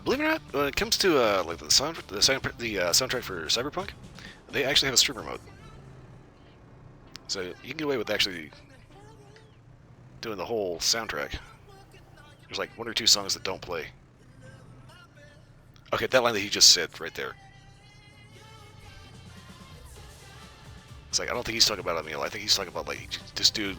Believe it or not, when it comes to like the soundtrack for Cyberpunk, they actually have a streamer mode, so you can get away with actually doing the whole soundtrack. There's like 1 or 2 songs that don't play. Okay, that line that he just said right there. It's like I don't think he's talking about a meal. I think he's talking about like this dude.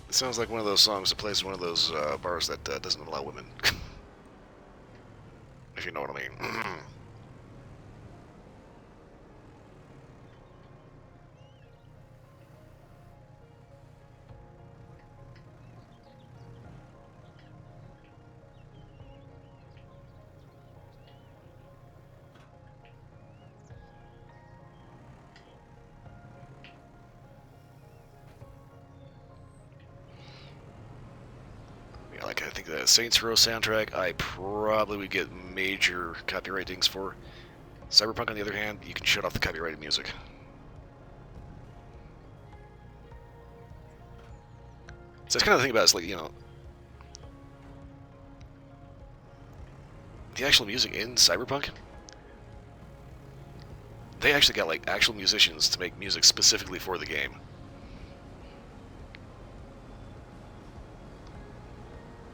It sounds like one of those songs that plays in one of those bars that doesn't allow women. If you know what I mean. Yeah, like I think the Saints Row soundtrack, I probably would get major copyright dings for. Cyberpunk, on the other hand, you can shut off the copyrighted music. So that's kind of the thing about it, is like, you know, the actual music in Cyberpunk, they actually got like actual musicians to make music specifically for the game.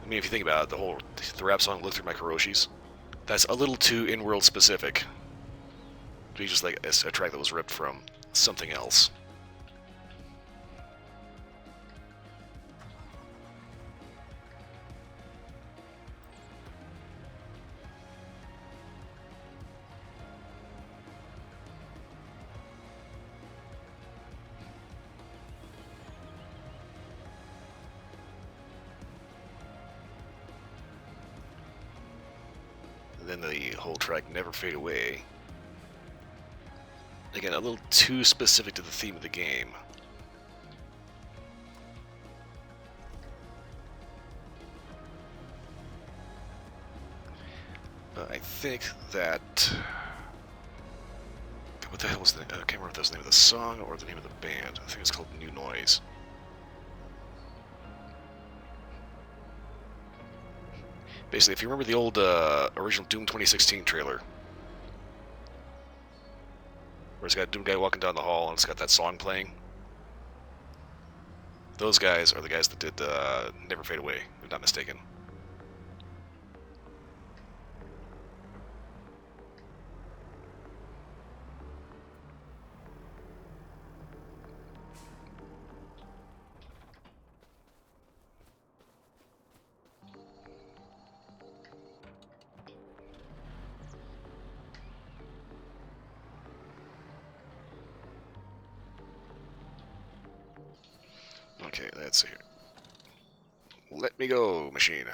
I mean, if you think about it, the rap song "Look Through My Kuroshis," that's a little too in-world specific to be just like a track that was ripped from something else. And then the whole track "Never Fade Away." Again, a little too specific to the theme of the game. But I think that... What the hell was the... I can't remember if that was the name of the song or the name of the band. I think it's called New Noise. Basically, if you remember the old original Doom 2016 trailer, where it's got a Doom guy walking down the hall and it's got that song playing, Those guys are the guys that did Never Fade Away, if I'm not mistaken. Okay, that's it. Let me go, machine.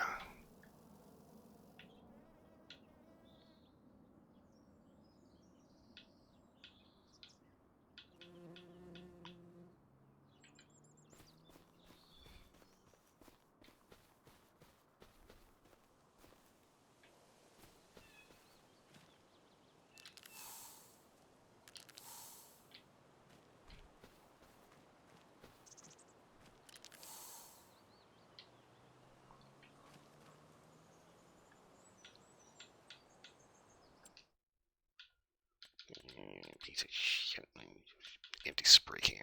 Piece of shit. Empty spray can.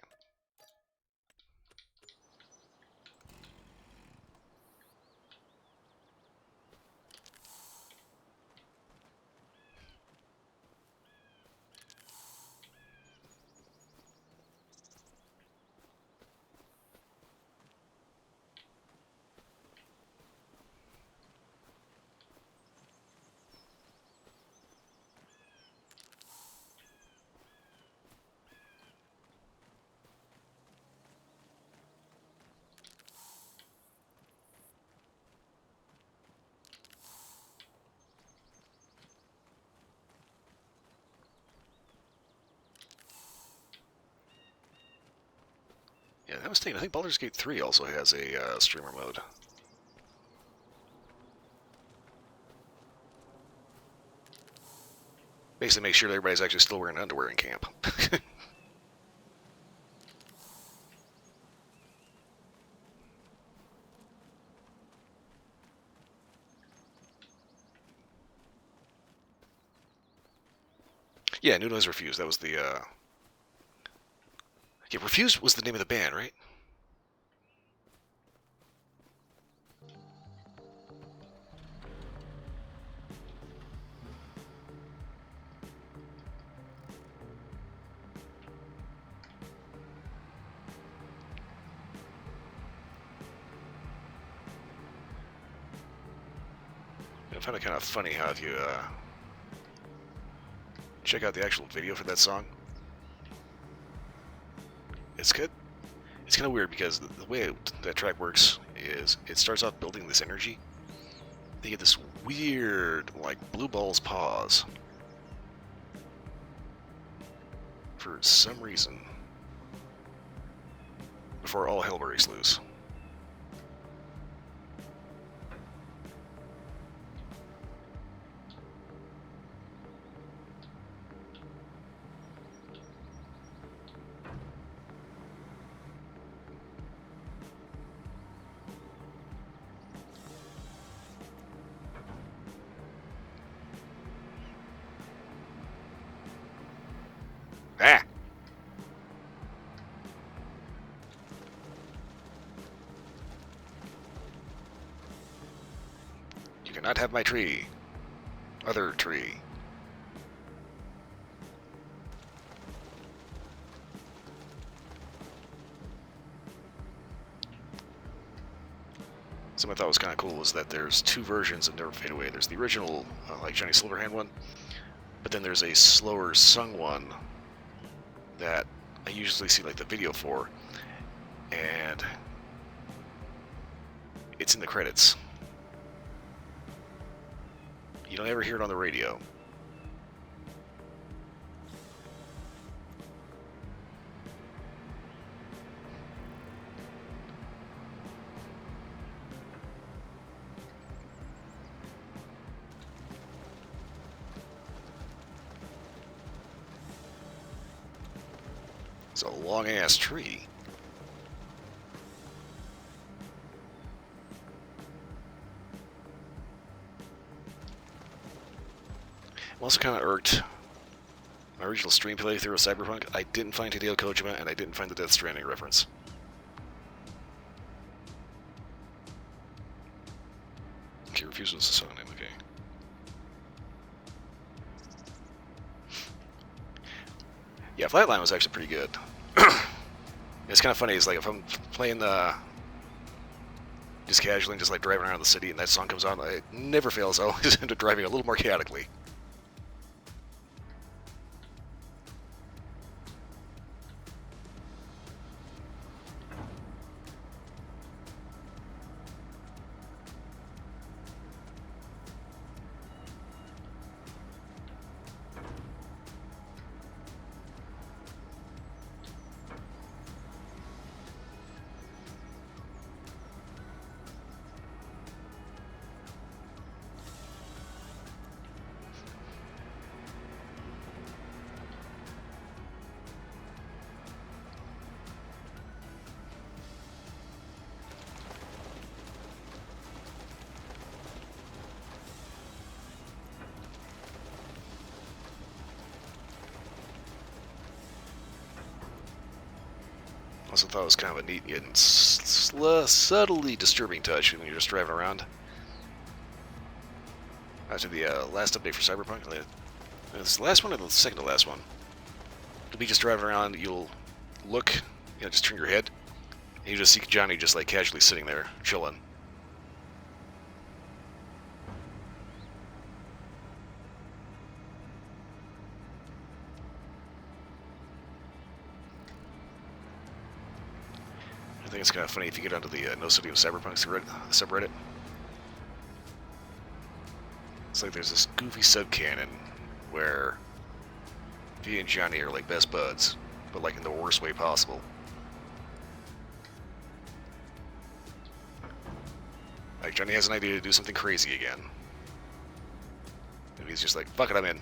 Yeah, I was thinking, I think Baldur's Gate 3 also has a streamer mode. Basically make sure that everybody's actually still wearing underwear in camp. Yeah, New Noise Refused. That was the, Yeah, Refused was the name of the band, right? I find it kind of funny how if you, check out the actual video for that song, it's good. It's kind of weird because the way that track works is it starts off building this energy. They get this weird, like, blue balls pause. For some reason. Before all hell breaks loose. Ah! You cannot have my tree. Other tree. Something I thought was kind of cool was that there's two versions of Never Fade Away. There's the original, like Johnny Silverhand one, but then there's a slower sung one that I usually see like the video for, and it's in the credits. You don't ever hear it on the radio. It's a long-ass tree. I'm also kind of irked. My original stream playthrough of Cyberpunk, I didn't find Hideo Kojima and I didn't find the Death Stranding reference. Okay, refuses to sign him, okay. Yeah, Flatline was actually pretty good. It's kind of funny, it's like if I'm playing just casually and just like driving around the city and that song comes on, it never fails, I always end up driving a little more chaotically. Also thought it was kind of a neat and subtly disturbing touch when you're just driving around. After the last update for Cyberpunk, it's the last one or the second to last one. You'll be just driving around, you'll look, just turn your head, and you just see Johnny just like casually sitting there, chilling. I think it's kind of funny if you get onto the No City of Cyberpunk subreddit. It's like there's this goofy subcanon where V and Johnny are like best buds, but like in the worst way possible. Like Johnny has an idea to do something crazy again, and he's just like, "Fuck it, I'm in."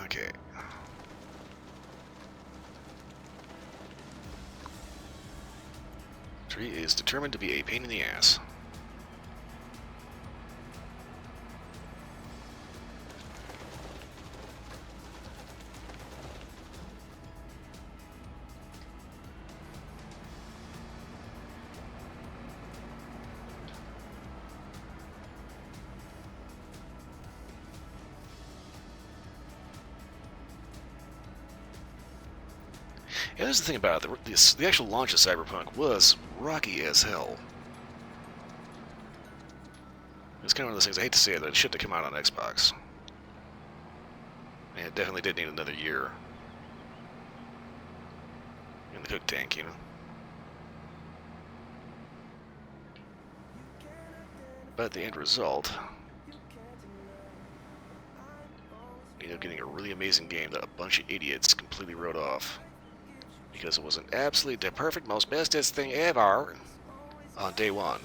Okay. Tree is determined to be a pain in the ass. Yeah, that's the thing about it. The actual launch of Cyberpunk was rocky as hell. It's kind of one of those things, I hate to say it, that it shouldn't have come out on Xbox. And it definitely did need another year in the cook tank, But the end result, getting a really amazing game that a bunch of idiots completely wrote off. Because it was an absolutely the perfect, most bestest thing ever on day one.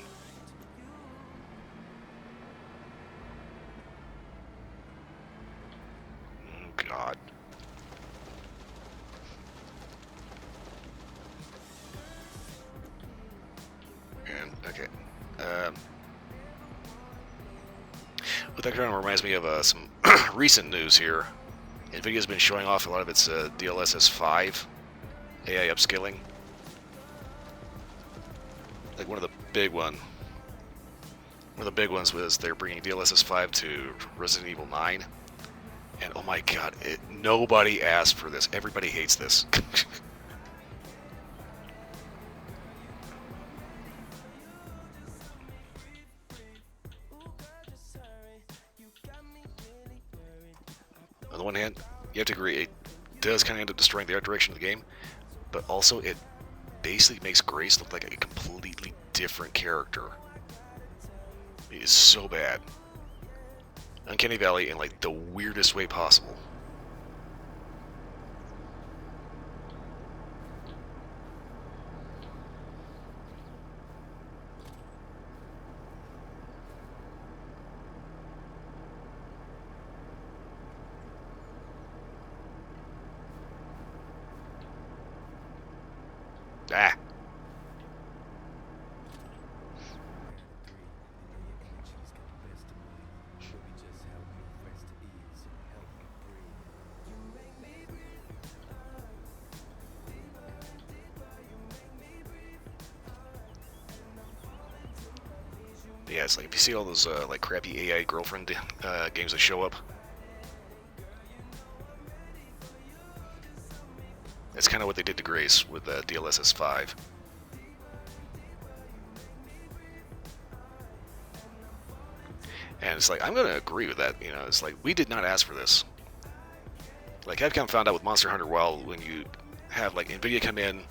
Oh, God. And, okay. What that kind of reminds me of some recent news here. NVIDIA's been showing off a lot of its DLSS 5 AI upscaling. Like one of the big ones was they're bringing DLSS 5 to Resident Evil 9. And oh my god, nobody asked for this. Everybody hates this. On the one hand, you have to agree, it does kind of end up destroying the art direction of the game, but also it basically makes Grace look like a completely different character. It is so bad. Uncanny Valley in like the weirdest way possible. Ah. Yeah, it's like if you see all those like crappy AI girlfriend games that show up, that's kind of what they did to Grace with DLSS 5. And it's like, I'm going to agree with that. You know, it's like, we did not ask for this. Like, Capcom found out with Monster Hunter Wild when you have, like, NVIDIA come in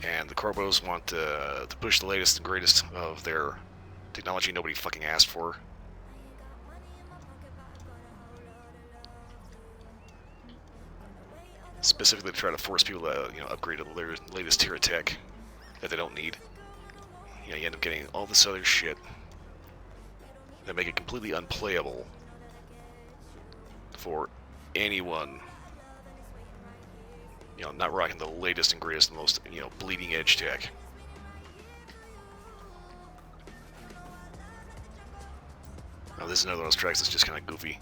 and the Corpos want to push the latest and greatest of their technology nobody fucking asked for. Specifically to try to force people to, you know, upgrade to the latest tier of tech that they don't need. You know, you end up getting all this other shit that make it completely unplayable for anyone, you know, not rocking the latest and greatest and most, you know, bleeding edge tech. Now this is another one of those tracks that's just kind of goofy.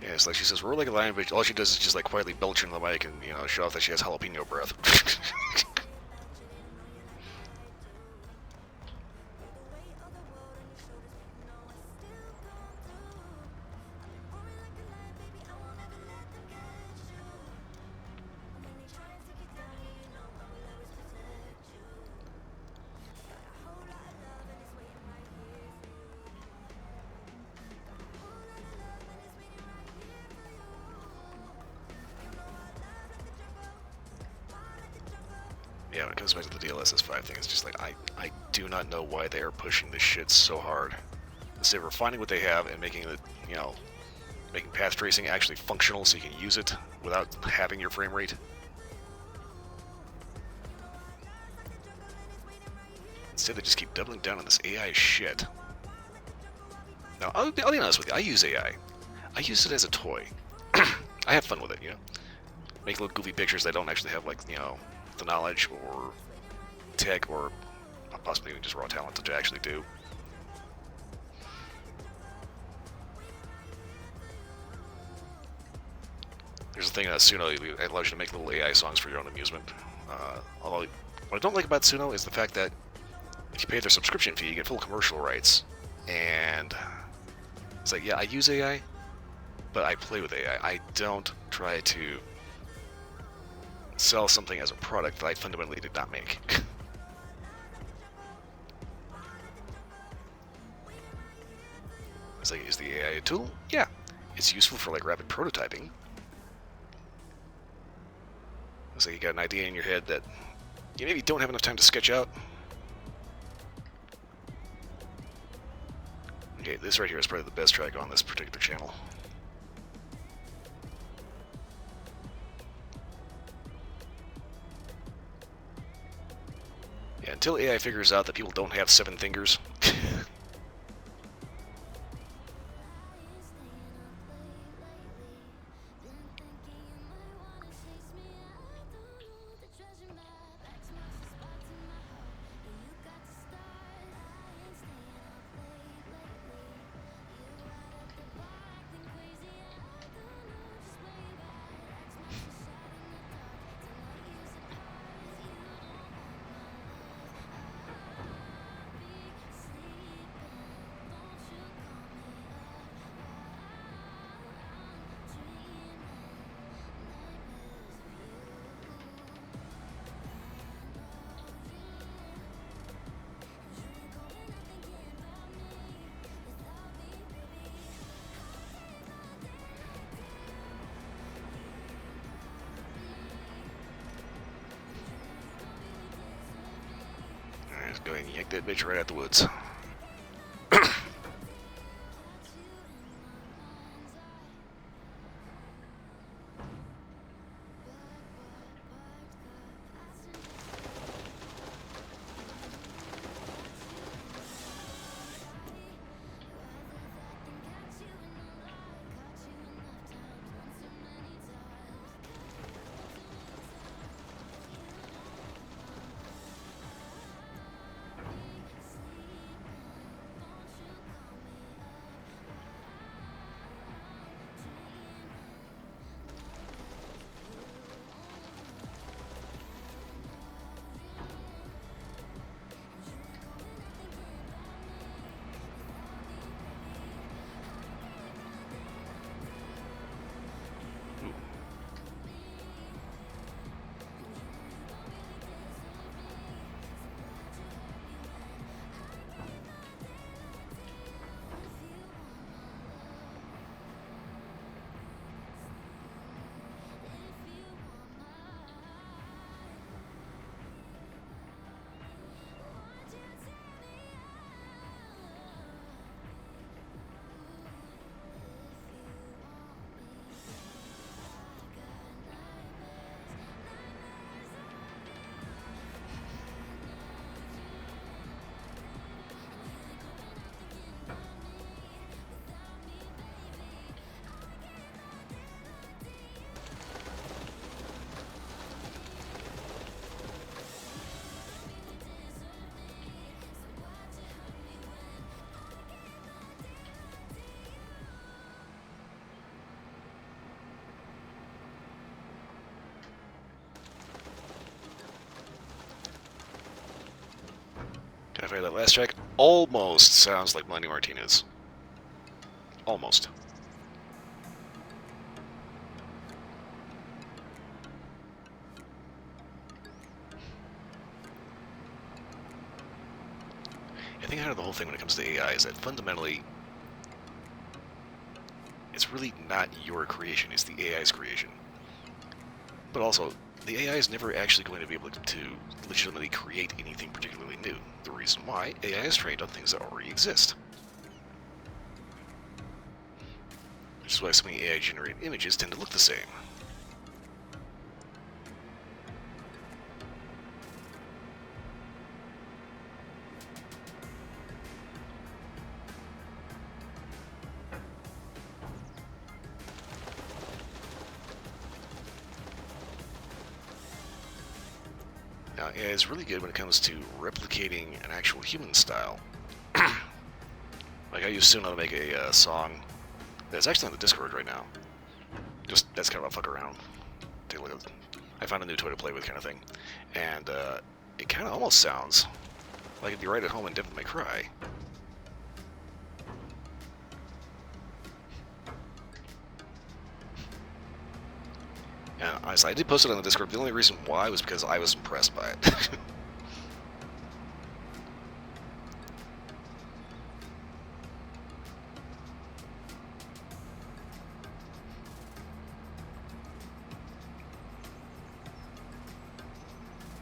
Yeah, it's like she says, roar like a lion, but all she does is just like quietly belch into the mic and, you know, show off that she has jalapeno breath. Yeah, when it comes back to the DLSS 5 thing, it's just like, I do not know why they are pushing this shit so hard. Instead of refining what they have and making it, you know, making path tracing actually functional so you can use it without having your frame rate. Instead, they just keep doubling down on this AI shit. Now, I'll be honest with you, I use AI. I use it as a toy. I have fun with it, you know? Make little goofy pictures that don't actually have, like, you know, the knowledge or tech or possibly even just raw talent to actually do. There's a thing that Suno, it allows you to make little AI songs for your own amusement. Although, what I don't like about Suno is the fact that if you pay their subscription fee, you get full commercial rights. And it's like, yeah, I use AI, but I play with AI. I don't try to sell something as a product that I fundamentally did not make. It's like, is the AI a tool? Yeah. It's useful for like rapid prototyping. It's like you got an idea in your head that you maybe don't have enough time to sketch out. Okay, this right here is probably the best track on this particular channel. Yeah, until AI figures out that people don't have 7 fingers. Let's go ahead and yank that bitch right out the woods. fact, that last track almost sounds like Melanie Martinez. Almost. I think out of the whole thing when it comes to AI is that fundamentally it's really not your creation, it's the AI's creation. But also, the AI is never actually going to be able to legitimately create anything particularly new. The reason why, AI is trained on things that already exist. Which is why so many AI-generated images tend to look the same. Now, AI is really good when it comes to replicating an actual human style. Like I used to know how to make a song that's actually on the Discord right now. Just, that's kind of a fuck around. Take a look at it. I found a new toy to play with kind of thing. And it kind of almost sounds like it'd be right at home in Devil May Cry. And honestly, I did post it on the Discord. The only reason why was because I was impressed by it.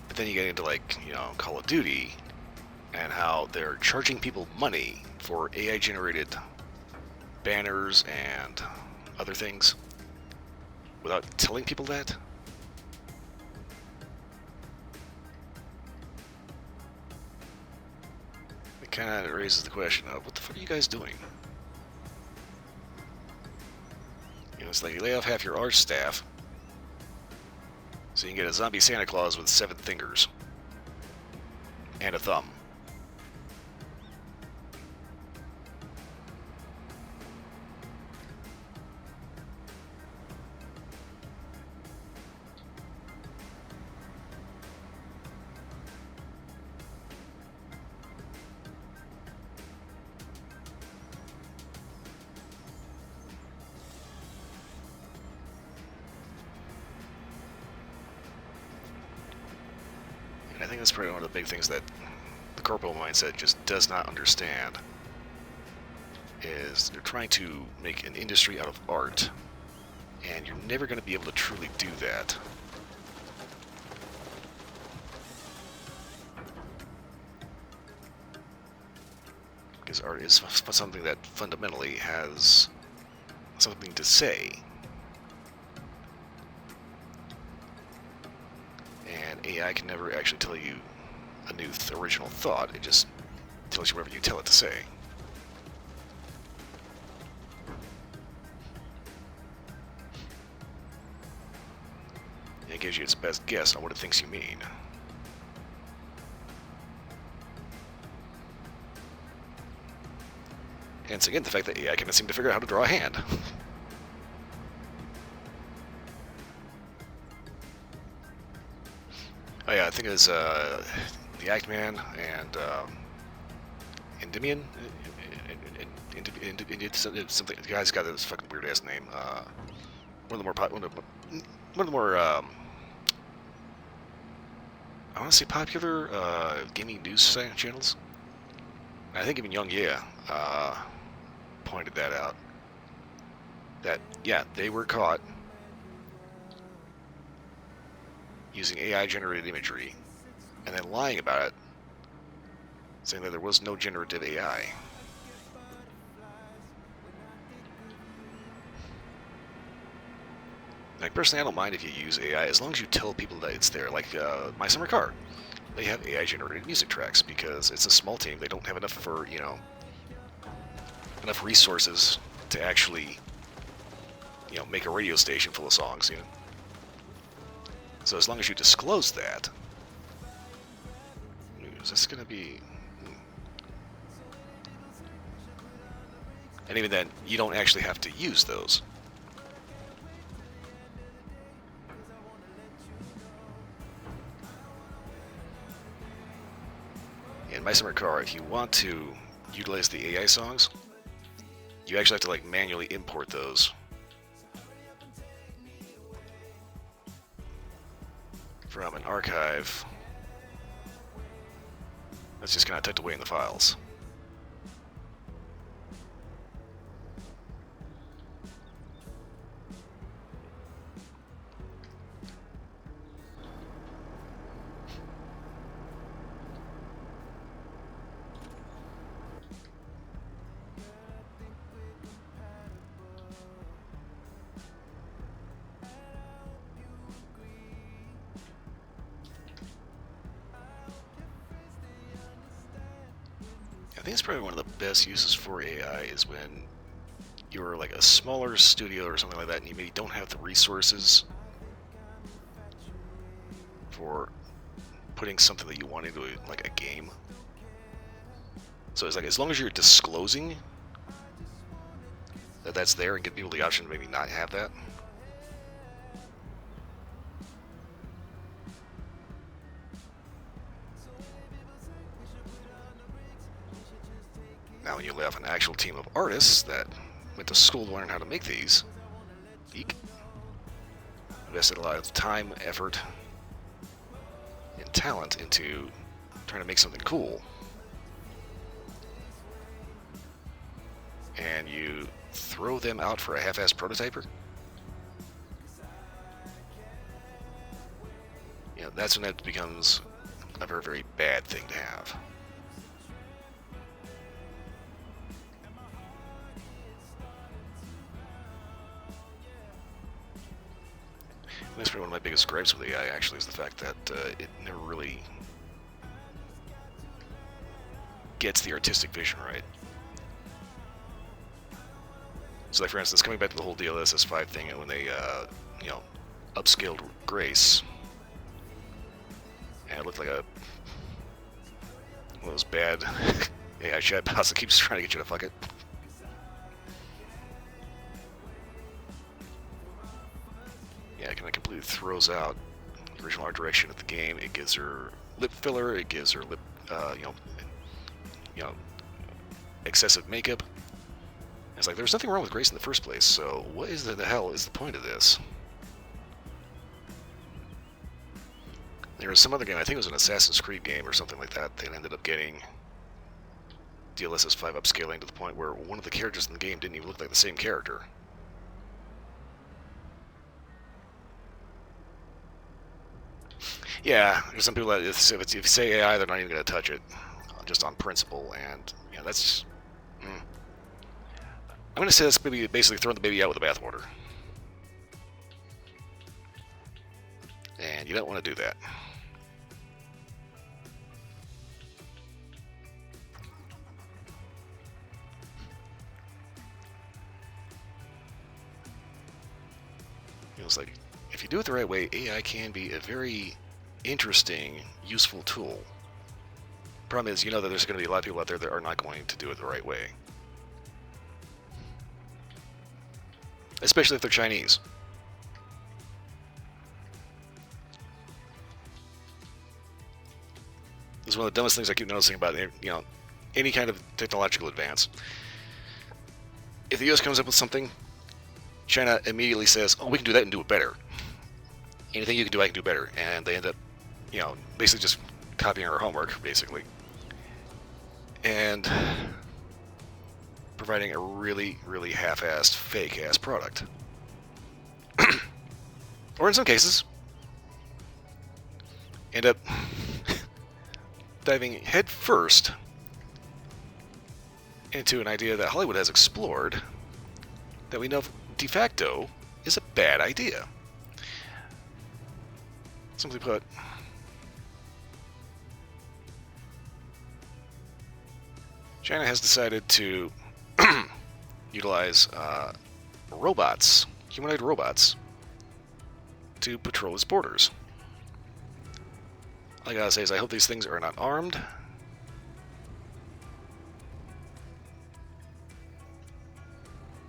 But then you get into, like, you know, Call of Duty and how they're charging people money for AI-generated banners and other things without telling people that. It kind of raises the question of, what the fuck are you guys doing? You know, it's like you lay off half your art staff so you can get a zombie Santa Claus with 7 fingers and a thumb. And I think that's probably one of the big things that the corporal mindset just does not understand, is they're trying to make an industry out of art, and you're never going to be able to truly do that. Because art is something that fundamentally has something to say. And AI can never actually tell you a new original thought, it just tells you whatever you tell it to say. And it gives you its best guess on what it thinks you mean. And it's again the fact that AI cannot seem to figure out how to draw a hand. Oh yeah, I think it was the Actman and Endymion. Something. The guy's got this fucking weird ass name. One of the more I want to say popular gaming news channels. I think even Young pointed that out. That yeah, they were caught using AI-generated imagery, and then lying about it, saying that there was no generative AI. Like, personally, I don't mind if you use AI, as long as you tell people that it's there. Like, My Summer Car. They have AI-generated music tracks, because it's a small team. They don't have enough for, you know, enough resources to actually, you know, make a radio station full of songs, you know. So as long as you disclose that, is this going to be... And even then, you don't actually have to use those. And My Summer Car, if you want to utilize the AI songs, you actually have to like manually import those from an archive that's just kind of tucked away in the files. I think it's probably one of the best uses for AI is when you're like a smaller studio or something like that and you maybe don't have the resources for putting something that you want into like a game. So it's like as long as you're disclosing that that's there and give people the option to maybe not have that. Now when you have an actual team of artists that went to school to learn how to make these, eek, invested a lot of time, effort, and talent into trying to make something cool, and you throw them out for a half-assed prototyper, you know, that's when it becomes a very, very bad thing to have. That's probably one of my biggest gripes with AI, actually, is the fact that it never really gets the artistic vision right. So, like, for instance, coming back to the whole DLSS 5 thing, when they, you know, upscaled Grace, and it looked like one of those bad AI chatbots that keeps trying to get you to fuck it. Yeah, it kind of completely throws out the original art direction of the game. It gives her lip filler. It gives her lip, you know, excessive makeup. It's like there's nothing wrong with Grace in the first place. So what is the hell is the point of this? There was some other game. I think it was an Assassin's Creed game or something like that. That ended up getting DLSS 5 upscaling to the point where one of the characters in the game didn't even look like the same character. Yeah, there's some people that if you say AI, they're not even going to touch it, just on principle, and you know that's. I'm going to say that's maybe basically throwing the baby out with the bathwater, and you don't want to do that. You know, it's like if you do it the right way, AI can be a very interesting, useful tool. Problem is, you know that there's going to be a lot of people out there that are not going to do it the right way. Especially if they're Chinese. This is one of the dumbest things I keep noticing about, you know, any kind of technological advance. If the US comes up with something, China immediately says, oh, we can do that and do it better. Anything you can do, I can do better. And they end up, you know, basically just copying our homework, basically. And providing a really, really half-assed, fake-ass product. Or in some cases, end up diving head first into an idea that Hollywood has explored that we know de facto is a bad idea. Simply put, China has decided to utilize robots, humanoid robots, to patrol its borders. All I gotta say is I hope these things are not armed.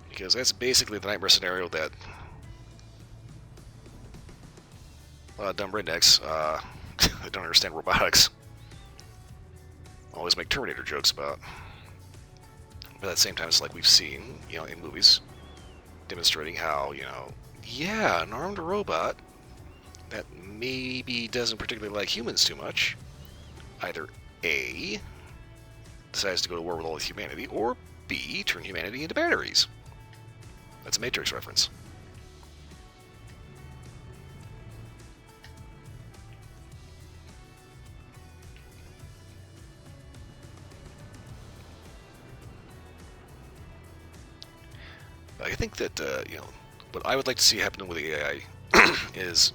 Because that's basically the nightmare scenario that a lot of dumb rednecks that don't understand robotics always make Terminator jokes about. But at the same time, it's like we've seen, in movies, demonstrating how, yeah, an armed robot that maybe doesn't particularly like humans too much, either A, decides to go to war with all of humanity, or B, turn humanity into batteries. That's a Matrix reference. I think that, what I would like to see happen with the AI is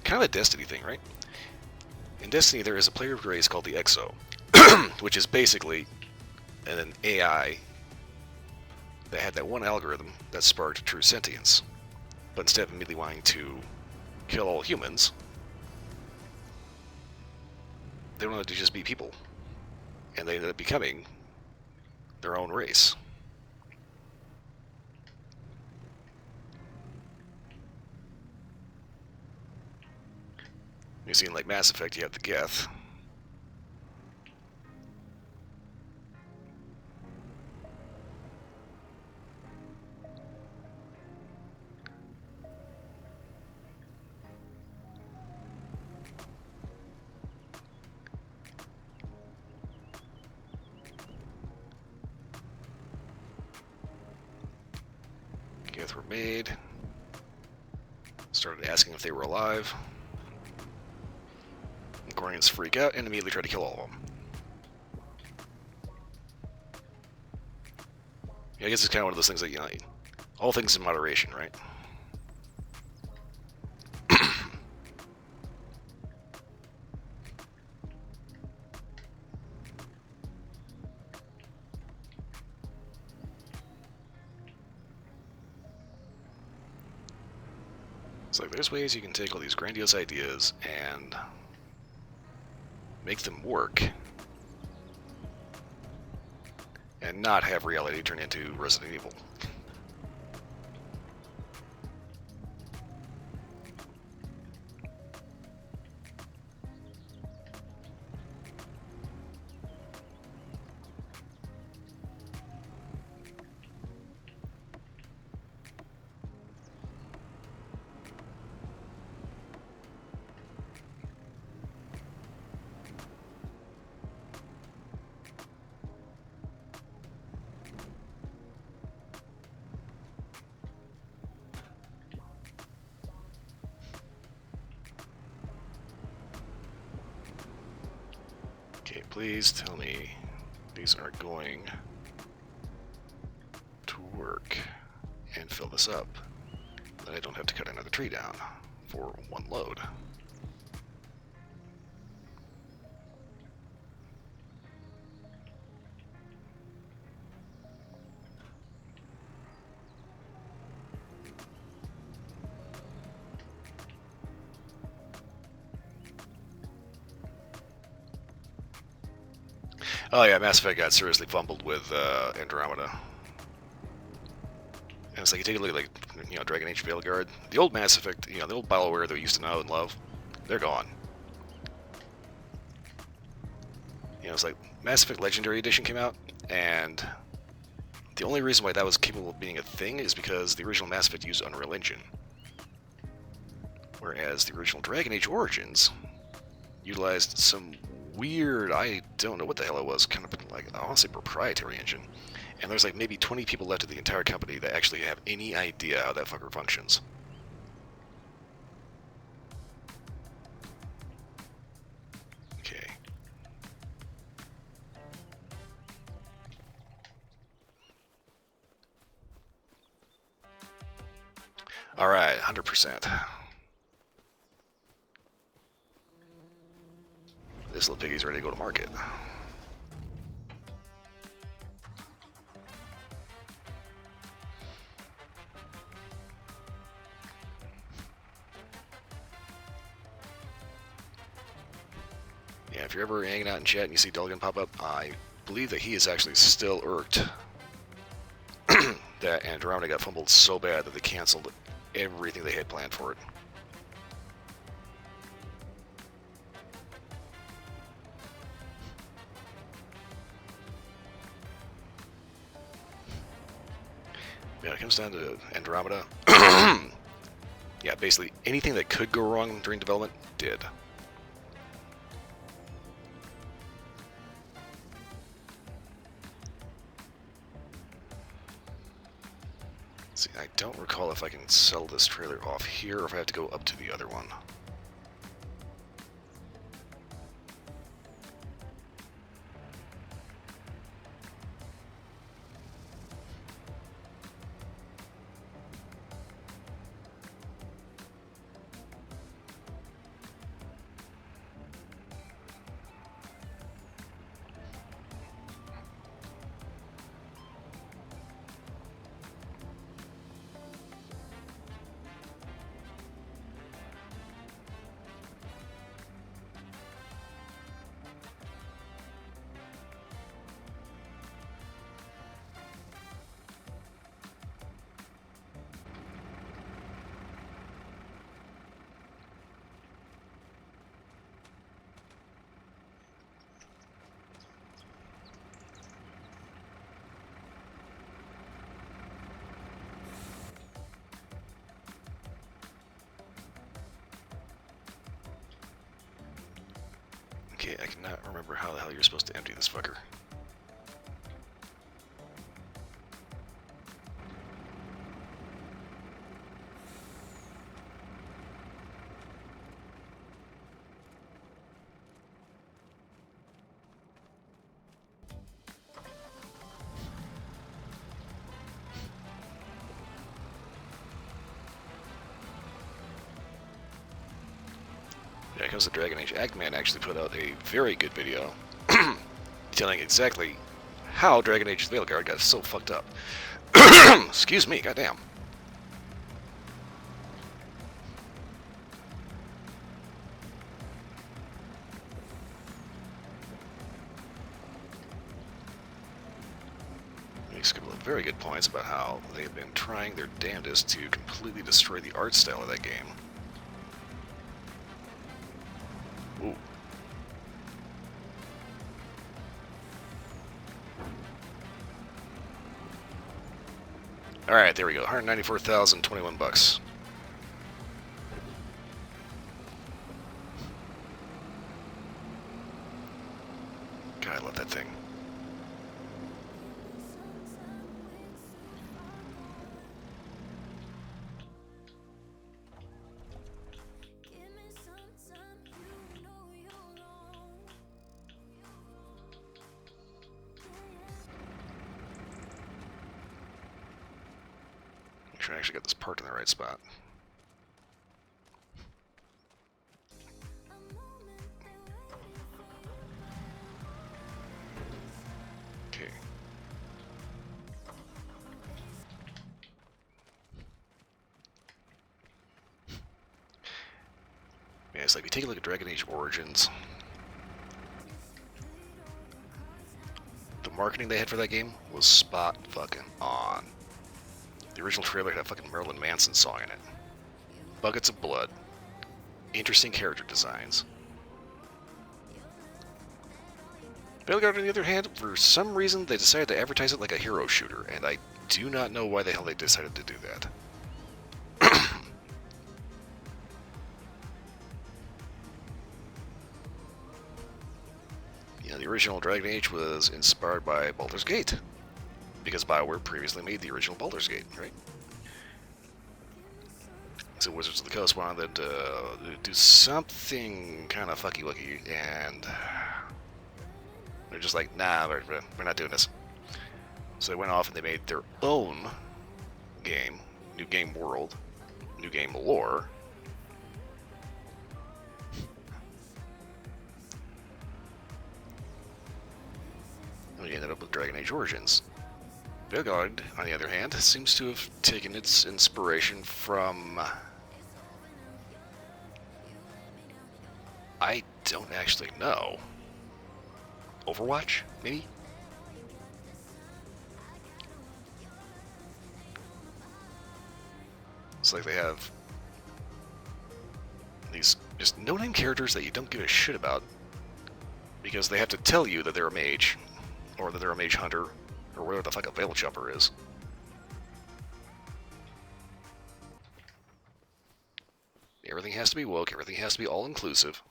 kind of a Destiny thing, right? In Destiny, there is a player race called the Exo, which is basically an AI that had that one algorithm that sparked true sentience. But instead of immediately wanting to kill all humans, they wanted to just be people. And they ended up becoming their own race. You've seen, like Mass Effect, you have the Geth. Geth were made. Started asking if they were alive. The Quarians freak out and immediately try to kill all of them. Yeah, I guess it's kind of one of those things that, all things in moderation, right? It's like there's ways you can take all these grandiose ideas and make them work and not have reality turn into Resident Evil. Okay, please tell me these are going to work and fill this up. Then I don't have to cut another tree down for one load. Oh yeah, Mass Effect got seriously fumbled with Andromeda. And it's like, you take a look at, like, Dragon Age Veilguard. The old Mass Effect, the old BioWare that we used to know and love, they're gone. It's like Mass Effect Legendary Edition came out, and the only reason why that was capable of being a thing is because the original Mass Effect used Unreal Engine. Whereas the original Dragon Age Origins utilized some weird, I don't know what the hell it was, kind of like, I want to say proprietary engine. And there's like maybe 20 people left of the entire company that actually have any idea how that fucker functions. Okay. Alright, 100%. This little piggy's ready to go to market. Yeah, if you're ever hanging out in chat and you see Dulgan pop up, I believe that he is actually still irked that Andromeda got fumbled so bad that they canceled everything they had planned for it. Yeah, it comes down to Andromeda. Yeah, basically anything that could go wrong during development did. See, I don't recall if I can sell this trailer off here or if I have to go up to the other one. Okay, I cannot remember how the hell you're supposed to empty this fucker. Yeah, it comes to Dragon Age. Eggman actually put out a very good video telling exactly how Dragon Age Veilguard got so fucked up. Excuse me, goddamn. Makes a couple of very good points about how they've been trying their damnedest to completely destroy the art style of that game. Ooh. Alright, there we go. 194,021 bucks. God, I love that thing. Make sure I actually got this parked in the right spot. Okay. Yeah, it's like, if you take a look at Dragon Age Origins, the marketing they had for that game was spot fucking on. The original trailer had a fucking Marilyn Manson song in it. Buckets of blood. Interesting character designs. Veilguard, on the other hand, for some reason they decided to advertise it like a hero shooter, and I do not know why the hell they decided to do that. You know, the original Dragon Age was inspired by Baldur's Gate, because BioWare previously made the original Baldur's Gate, right? So Wizards of the Coast wanted to do something kind of fucky-wucky, and they're just like, nah, we're not doing this. So they went off and they made their own game, new game world, new game lore. And we ended up with Dragon Age Origins. Veilguard, on the other hand, seems to have taken its inspiration from... I don't actually know. Overwatch, maybe? It's like they have these just no-name characters that you don't give a shit about because they have to tell you that they're a mage, or that they're a mage hunter, or whatever the fuck a veil jumper is. Everything has to be woke. Everything has to be all-inclusive.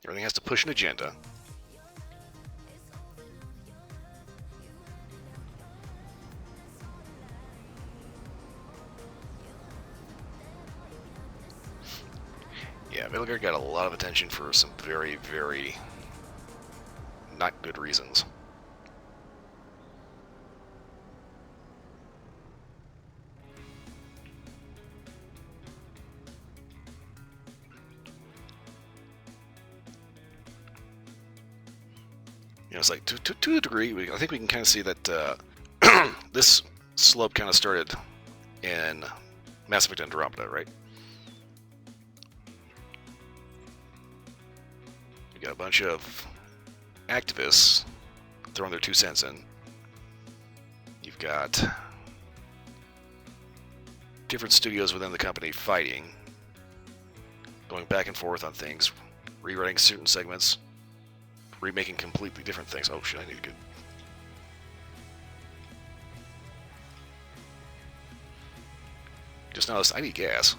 Everything has to push an agenda. Yeah, AbelK got a lot of attention for some very, very not good reasons. You know, it's like to a degree, I think we can kind of see that this slope kind of started in Mass Effect Andromeda, right? You got a bunch of activists throwing their 2 cents in. You've got different studios within the company fighting, going back and forth on things, rewriting certain segments, remaking completely different things. Oh shit, I need to get... Just noticed I need gas.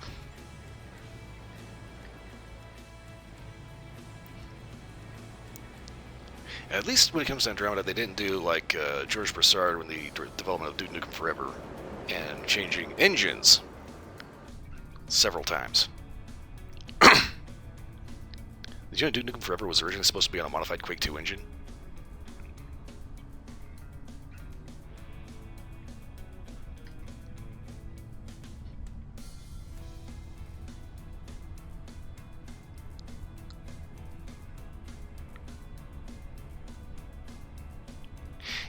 At least when it comes to Andromeda, they didn't do like George Broussard when the development of Duke Nukem Forever and changing engines several times. Did you know Duke Nukem Forever was originally supposed to be on a modified Quake 2 engine?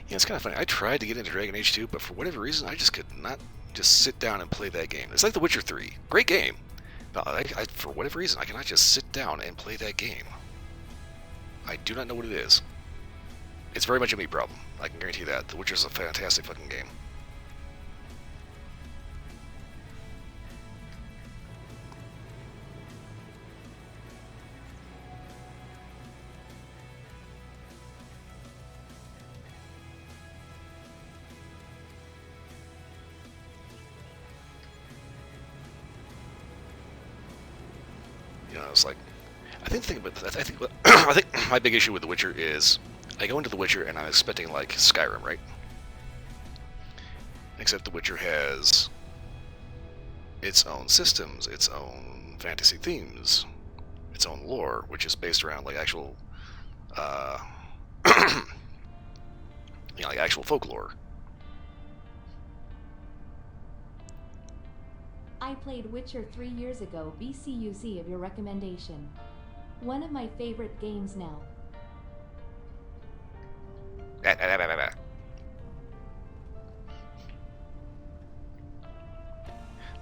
Yeah, it's kind of funny. I tried to get into Dragon Age 2, but for whatever reason, I just could not just sit down and play that game. It's like The Witcher 3. Great game. But for whatever reason, I cannot just sit down and play that game. I do not know what it is. It's very much a me problem. I can guarantee that. The Witcher is a fantastic fucking game. You know, it's like, I think I think my big issue with The Witcher is I go into The Witcher and I'm expecting like Skyrim, right? Except The Witcher has its own systems, its own fantasy themes, its own lore, which is based around like actual, you know, like actual folklore. I played Witcher 3 years ago. BCUZ of your recommendation. One of my favorite games now. Yeah,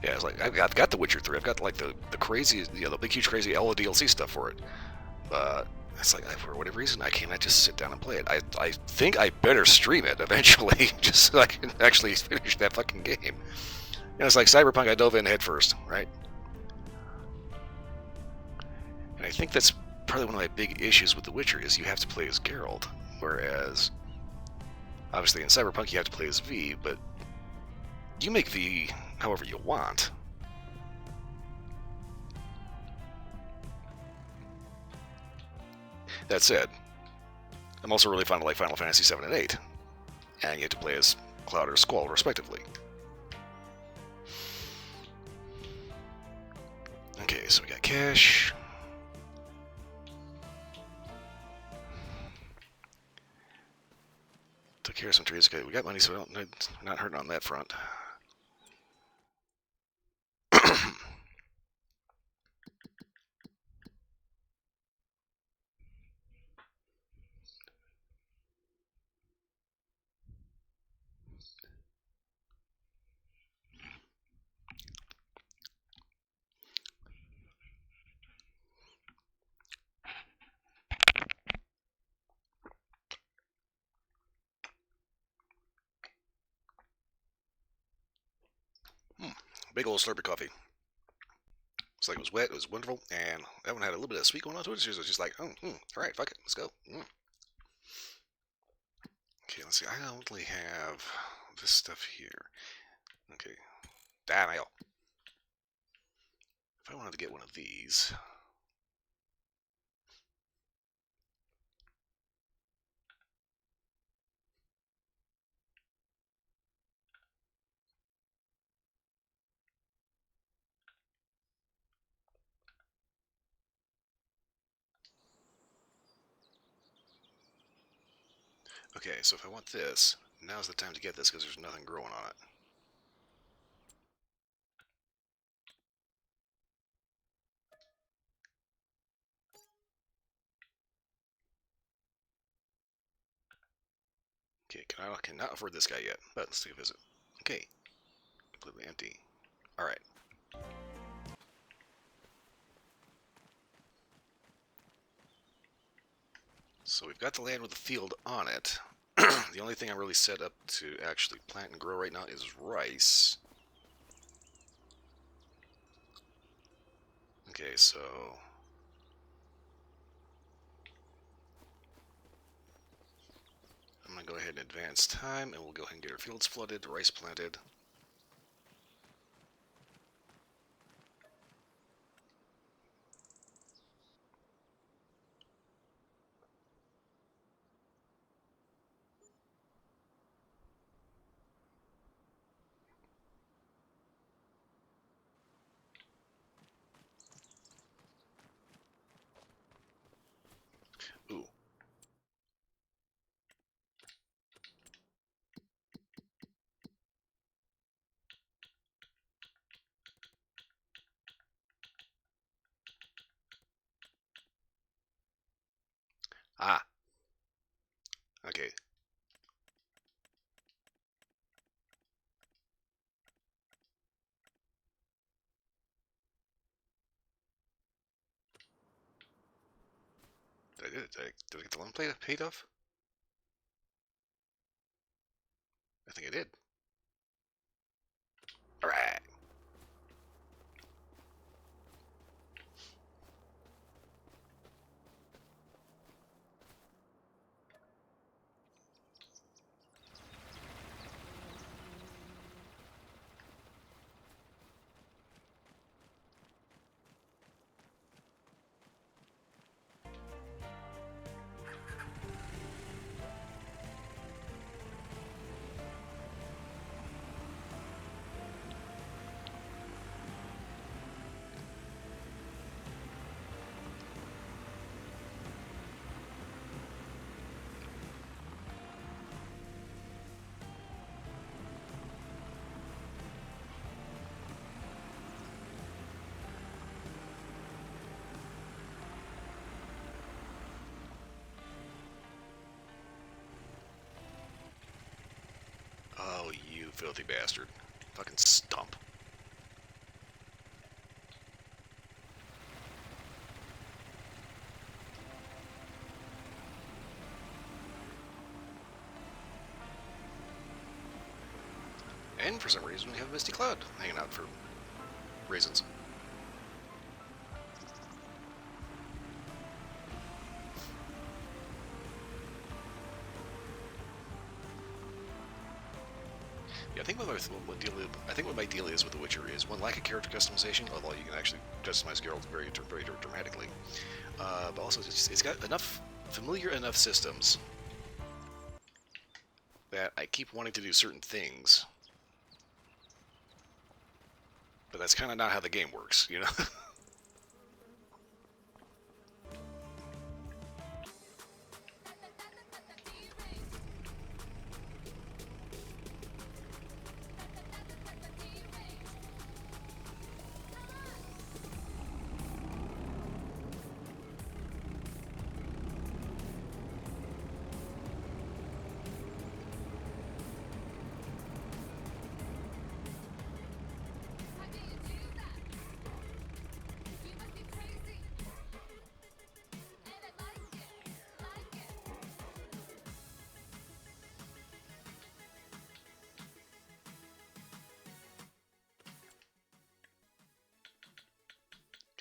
it's like I've got The Witcher 3. I've got like the crazy, you know, the big huge crazy all the DLC stuff for it. But it's like for whatever reason I cannot just sit down and play it. I think I better stream it eventually, just so I can actually finish that fucking game. You know, it's like Cyberpunk. I dove in head first, right? And I think that's probably one of my big issues with The Witcher is you have to play as Geralt, whereas obviously in Cyberpunk you have to play as V, but you make V however you want. That said, I'm also really fond of like Final Fantasy 7 and 8, and you have to play as Cloud or Squall respectively. Okay, so we got cash. Took care of some trees. Okay, we got money, so we're not hurting on that front. Big old slurp of coffee. It's like it was wet, it was wonderful, and that one had a little bit of sweet going on to it. So it was just like, all right, fuck it, let's go. Okay, let's see. I only have this stuff here. Okay, damn. If I wanted to get one of these... Okay, so if I want this, now's the time to get this because there's nothing growing on it. Okay, I cannot afford this guy yet, but let's take a visit. Okay, completely empty. Alright. So we've got the land with the field on it. The only thing I'm really set up to actually plant and grow right now is rice. Okay, so... I'm going to go ahead and advance time, and we'll go ahead and get our fields flooded, rice planted. Ooh. Ah. Okay. Did I get it? Did I get the loan paid off? I think I did. Alright. Oh, you filthy bastard. Fucking stump. And for some reason we have a Misty Cloud hanging out for reasons. Yeah, I think what my deal is with The Witcher is one, lack of character customization, although you can actually customize Geralt very dramatically. But also it's got enough familiar enough systems that I keep wanting to do certain things, but that's kind of not how the game works, you know.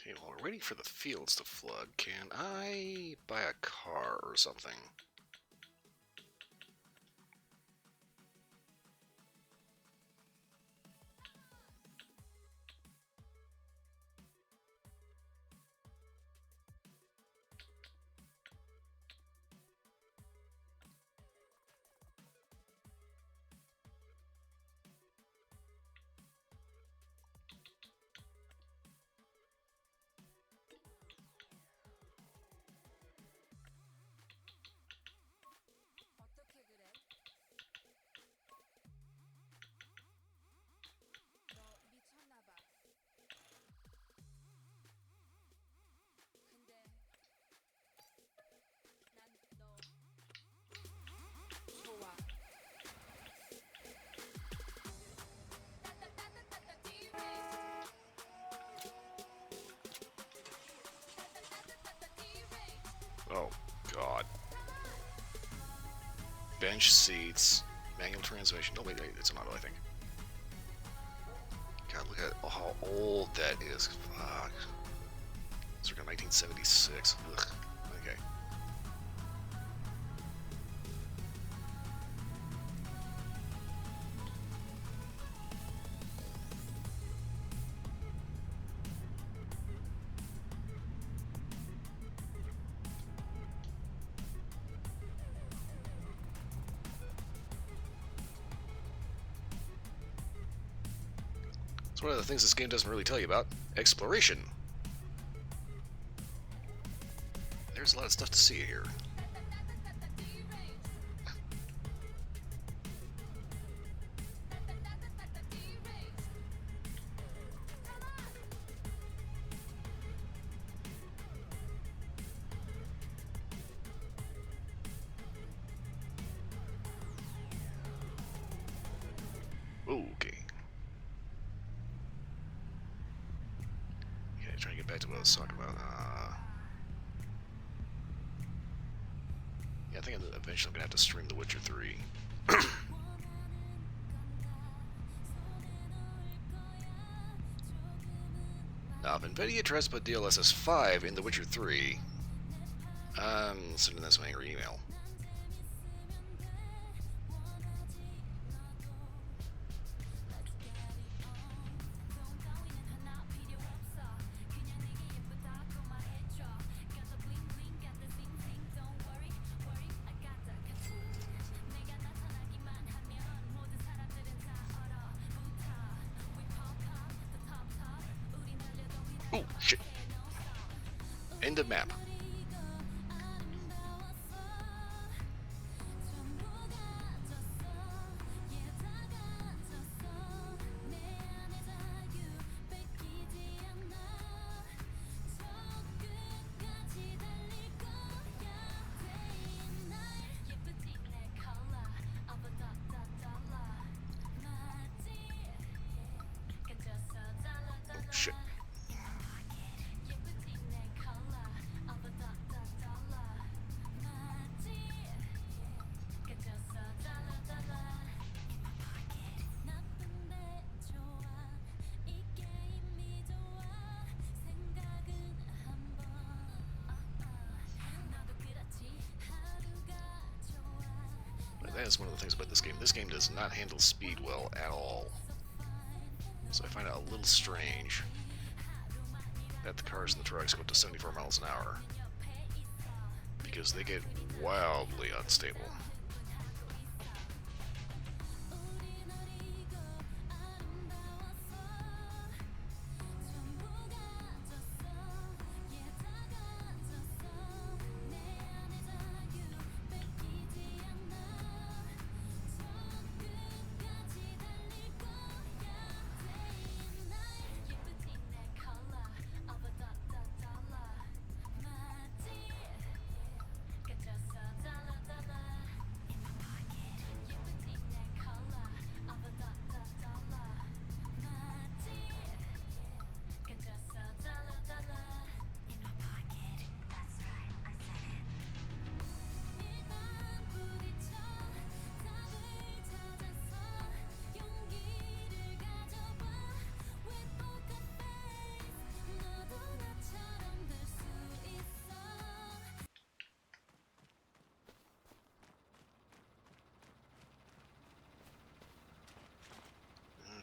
Okay, while we're waiting for the fields to flood, can I buy a car or something? bench seats, manual transmission. Oh wait, it's an auto, I think. God, look at how old that is. Fuck. Circa 1976. Ugh. Okay. It's one of the things this game doesn't really tell you about. Exploration. There's a lot of stuff to see here. Okay. Okay, trying to get back to what I was talking about. Yeah, I think eventually I'm gonna have to stream The Witcher 3. Now, if NVIDIA tries to put DLSS 5 in The Witcher 3, I'm sending them some angry email. Oh, shit. End of map. Oh, shit. That is one of the things about this game. This game does not handle speed well at all. So I find it a little strange that the cars and the trucks go up to 74 miles an hour, because they get wildly unstable.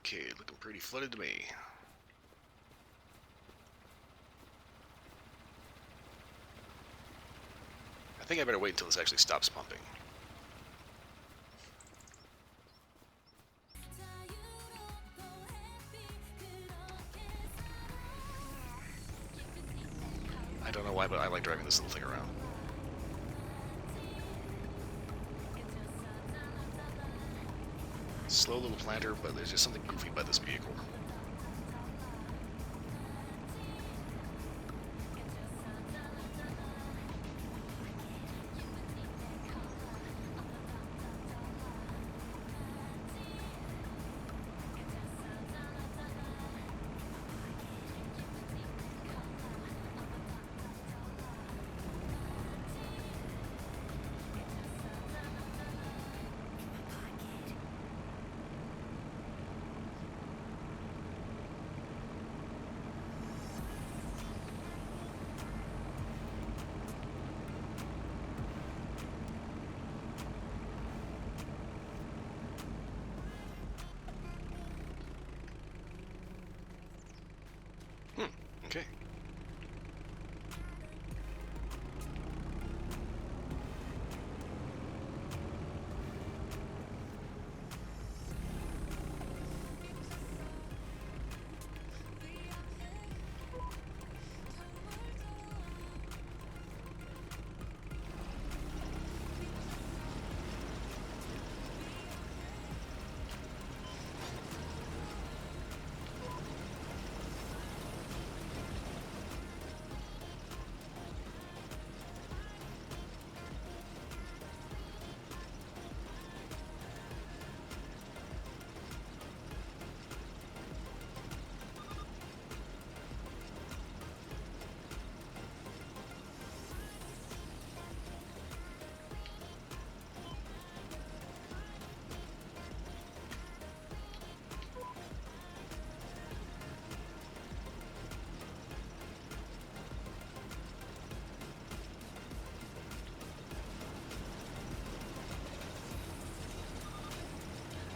Okay, looking pretty flooded to me. I think I better wait until this actually stops pumping. I don't know why, but I like driving this little thing around. Slow little planter, but there's just something goofy about this vehicle.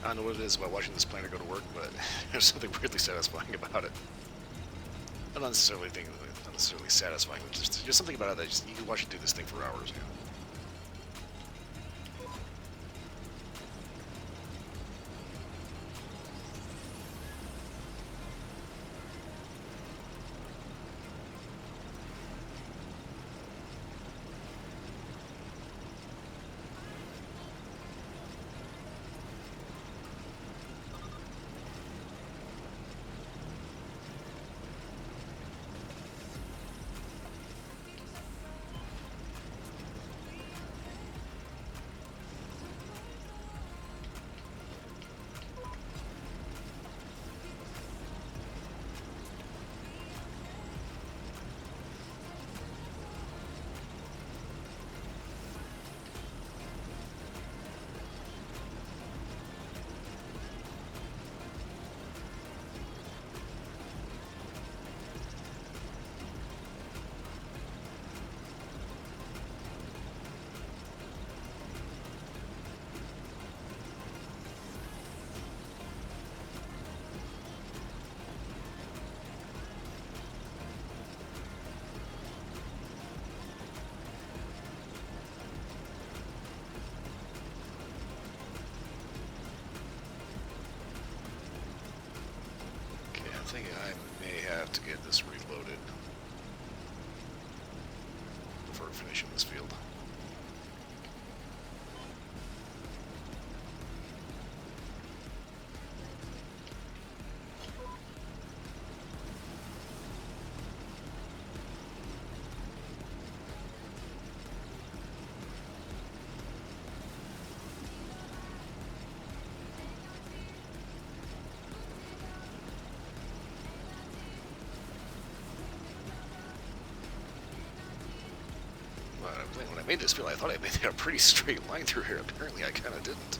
I don't know what it is about watching this planner go to work, but there's something weirdly satisfying about it. I don't necessarily think not necessarily satisfying, but just something about it that just you can watch it do this thing for hours. You know? I think I may have to get this reloaded before finishing this field. When I made this field, I thought I made a pretty straight line through here. Apparently, I kind of didn't.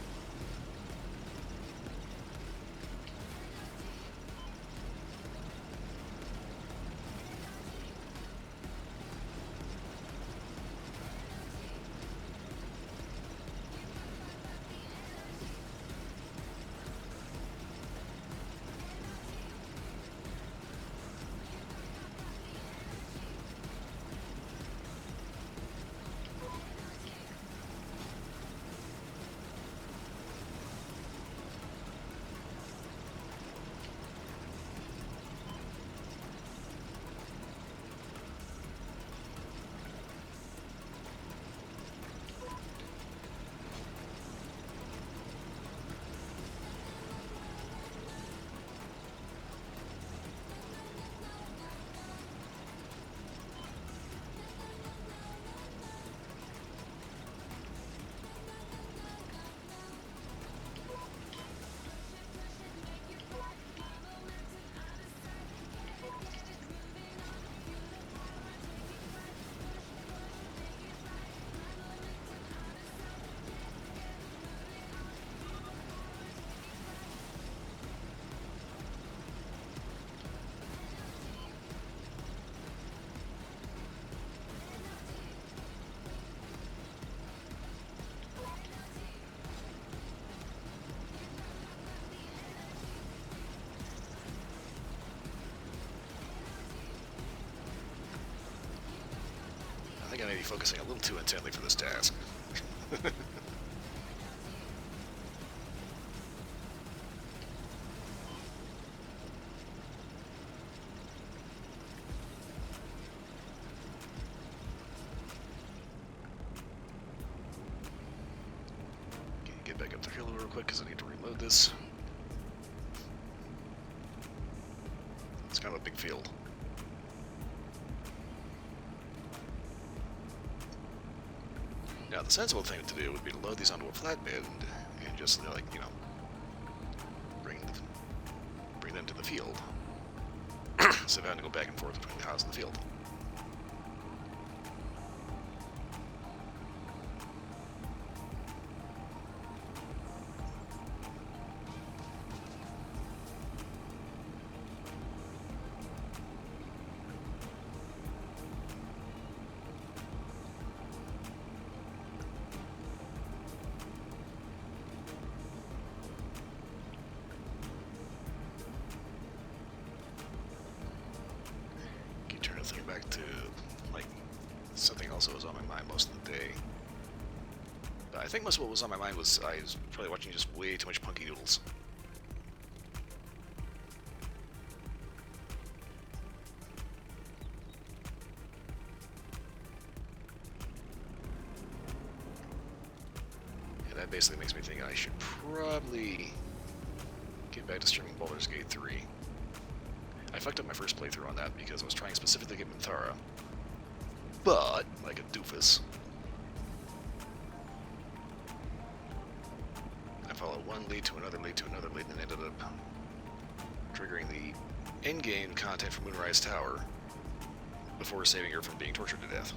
I think I may be focusing a little too intently for this task. Okay, get back up the hill real quick because I need to reload this. It's kind of a big field. Now, the sensible thing to do would be to load these onto a flatbed and just, like, you know, bring them to the field. So if I had to go back and forth between the house and the field. something else that was on my mind most of the day. But I think most of what was on my mind was I was probably watching just way too much Punky Doodles. And that basically makes me think I should probably get back to streaming Baldur's Gate 3. I fucked up my first playthrough on that because I was trying specifically to get Minthara. But, like a doofus, I followed one lead to another lead to another lead and ended up triggering the in-game content from Moonrise Tower before saving her from being tortured to death.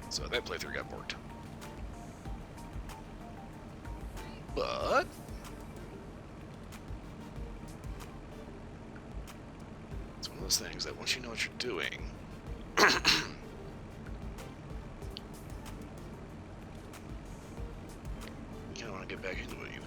So that playthrough got borked. But it's one of those things that once you know what you're doing, you kind of want to get back into it even.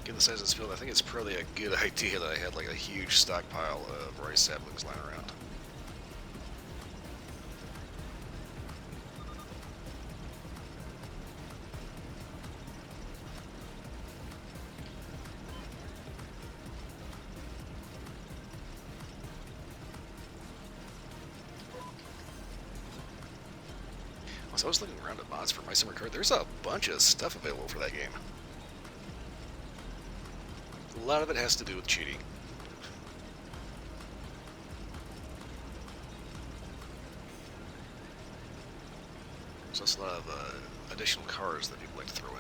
Given the size of this field, I think it's probably a good idea that I had like a huge stockpile of rice saplings lying around. So I was looking around at mods for My Summer Card. There's a bunch of stuff available for that game. A lot of it has to do with cheating. There's also a lot of additional cards that people like to throw in.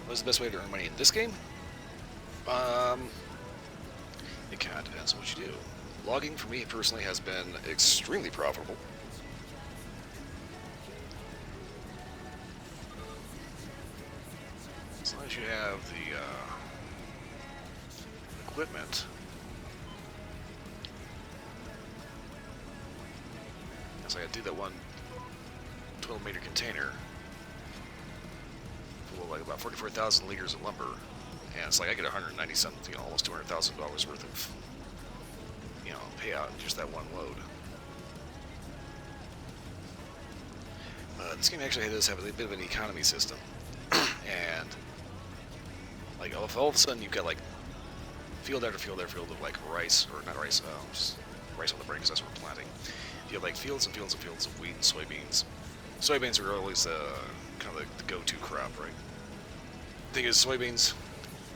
What's the best way to earn money in this game? It kind of depends on what you do. logging for me personally has been extremely profitable. As long as you have the equipment. So I gotta do that one 12-meter container full of like about 44,000 liters of lumber, and it's like I get 190 something, almost $200,000 worth of, payout in just that one load. This game actually does have a bit of an economy system, and like all of a sudden you've got like field after field after field of like rice, or not rice, just rice on the brain because that's what we're planting. You have like fields and fields and fields of wheat and soybeans. Soybeans are always kind of the go-to crop, right? The thing is, soybeans,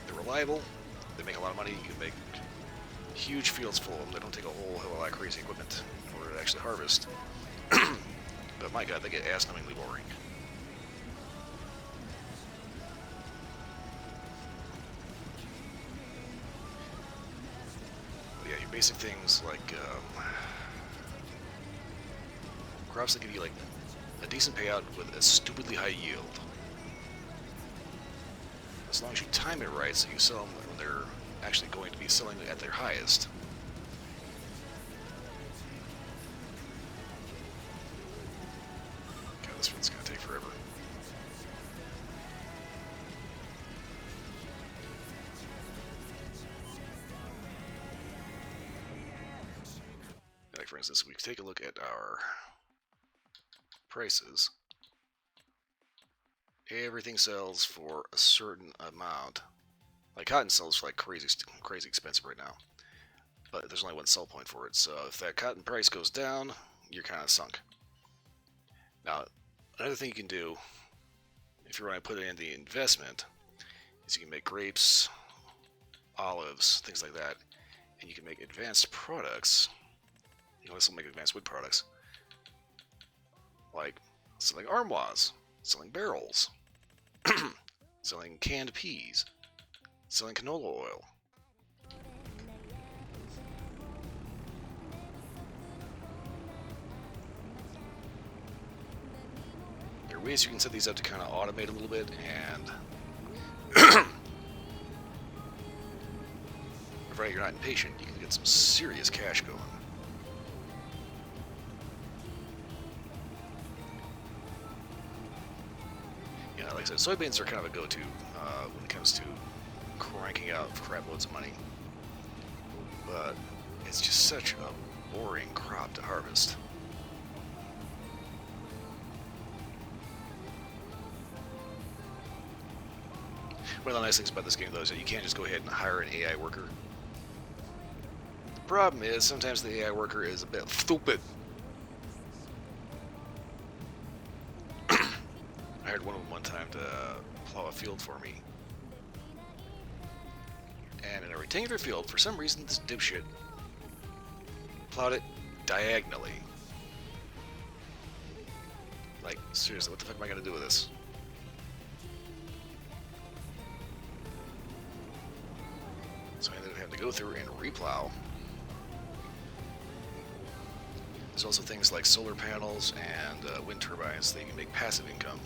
they're reliable, they make a lot of money, you can make huge fields full of them. They don't take a whole hell of a lot of crazy equipment in order to actually harvest. But my god, they get ass-numbingly boring. But yeah, your basic things like crops that give you like a decent payout with a stupidly high yield. As long as you time it right, so you sell them when they're actually going to be selling at their highest. God, this one's gonna take forever. Like for instance, we take a look at our prices. Everything sells for a certain amount. Like cotton sells for like crazy expensive right now, but there's only one sell point for it. So if that cotton price goes down, you're kind of sunk. Now, another thing you can do if you want to put it in the investment is you can make grapes, olives, things like that, and you can make advanced products. This will make advanced wood products like selling armoires, selling barrels, selling canned peas, selling canola oil. There are ways you can set these up to kind of automate a little bit, and provided you're not impatient, you can get some serious cash going. Like I said, soybeans are kind of a go-to when it comes to cranking out crap loads of money. But it's just such a boring crop to harvest. One of the nice things about this game, though, is that you can't just go ahead and hire an AI worker. The problem is, sometimes the AI worker is a bit stupid. I hired one of them one time to plow a field for me. And in a rectangular field, for some reason, this dipshit plowed it diagonally. Like, seriously, what the fuck am I gonna do with this? So I ended up having to go through and replow. There's also things like solar panels and wind turbines that you can make passive income.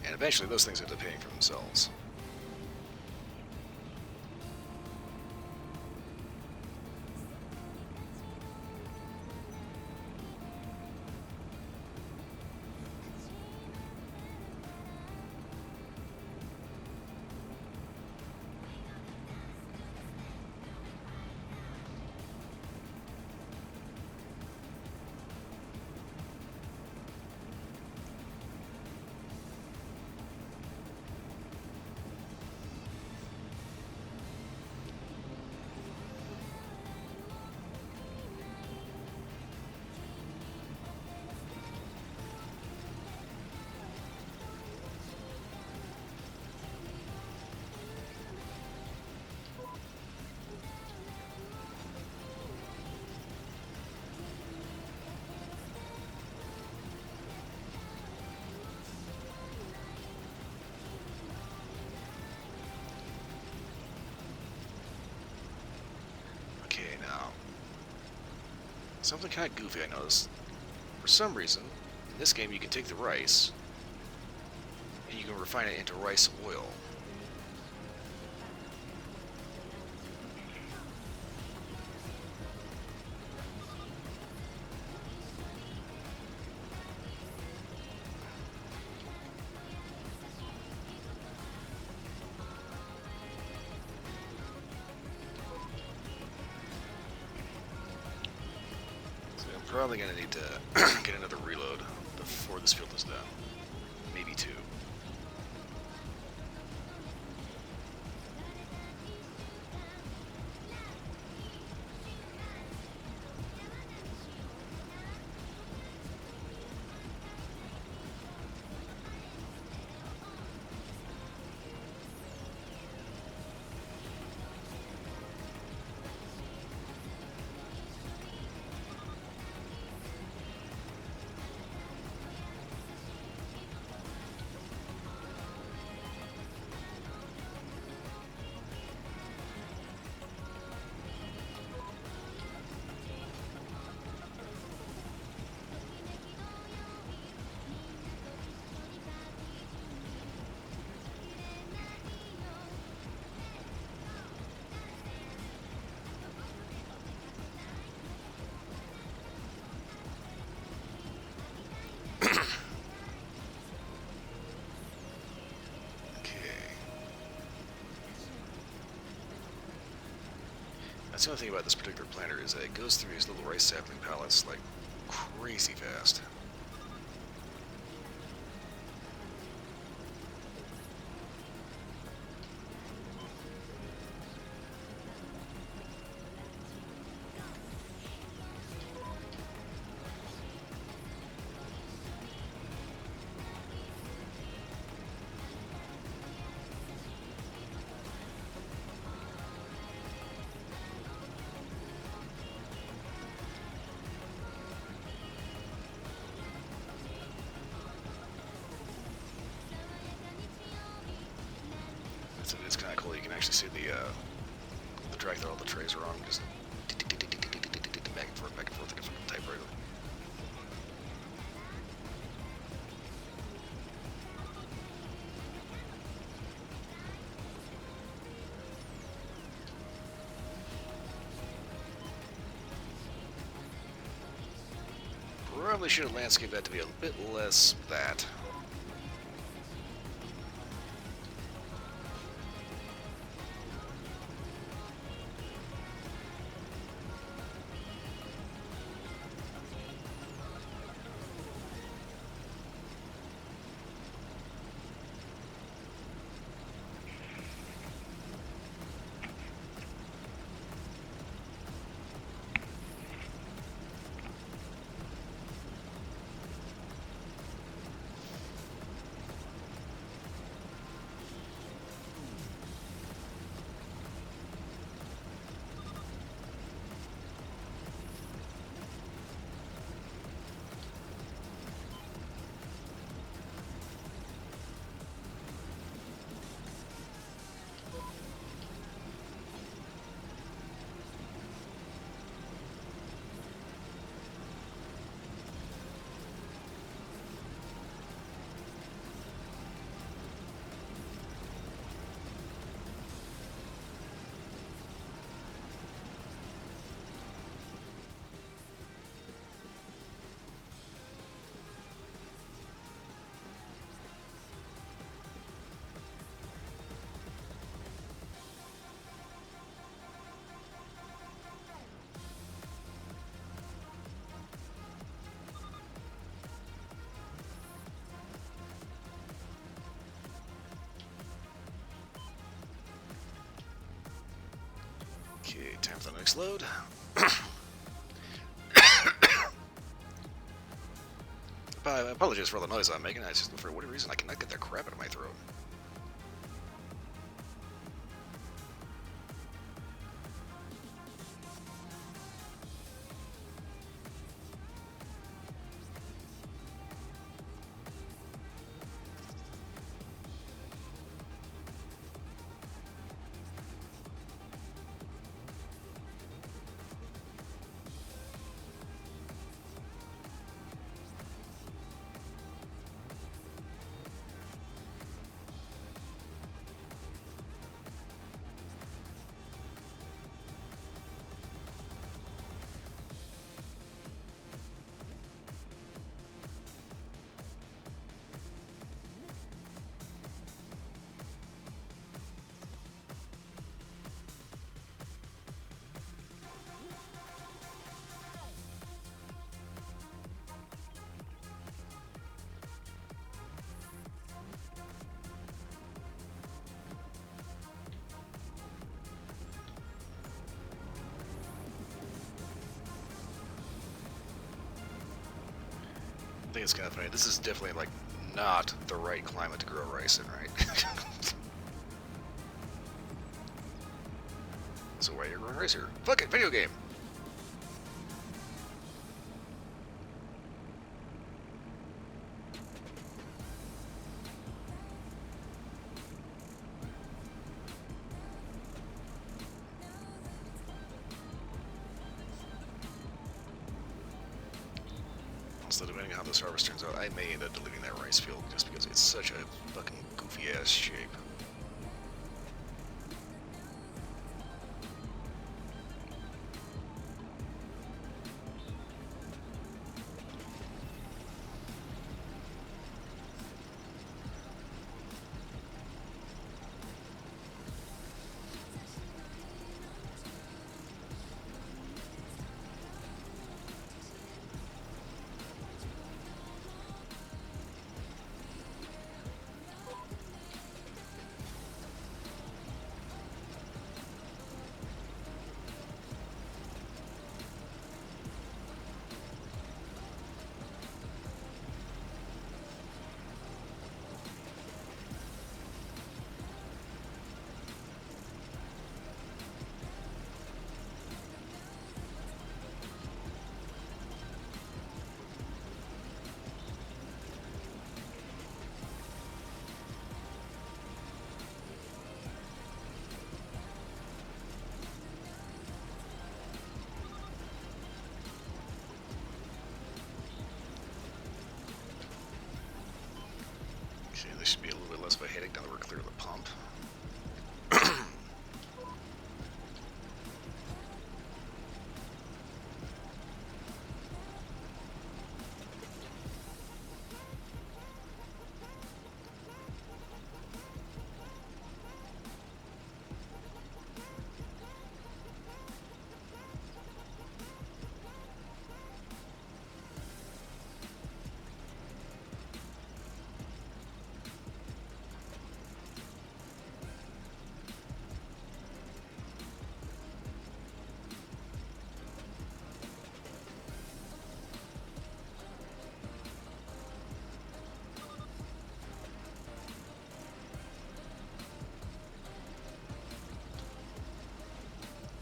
And eventually those things end up paying for themselves. Something kind of goofy I noticed. For some reason, in this game you can take the rice and you can refine it into rice oil. Probably gonna need to get another reload before this field is done. Maybe two. That's the only thing about this particular planter is that it goes through these little rice sapling pallets like crazy fast. It's kind of cool. You can actually see the track that all the trays are on, just back and forth like a fucking typewriter. Probably should have landscaped that to be a bit less that. Okay, time for the next load. I apologize for all the noise I'm making. I just, for whatever reason, I cannot get that crap out of my throat. I think it's kind of funny. This is definitely like not the right climate to grow rice in, right? So why are you growing rice here? Fuck it, video game. So depending on how this harvest turns out, I may end up deleting that rice field just because it's such a fucking goofy ass shape. Okay, this should be a little bit less of a headache now that we're clear of the pump.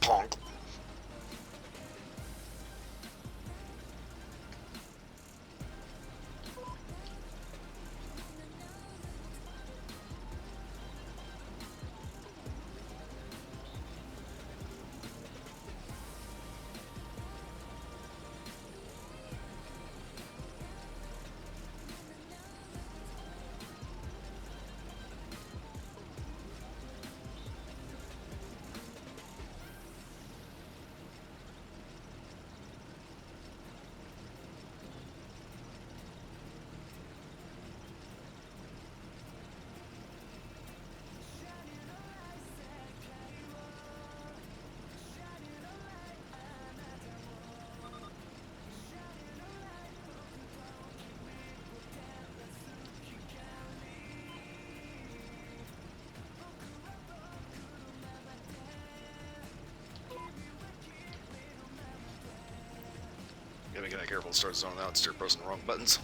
Honk. Gotta be kind of careful to start zoning out and start pressing the wrong buttons.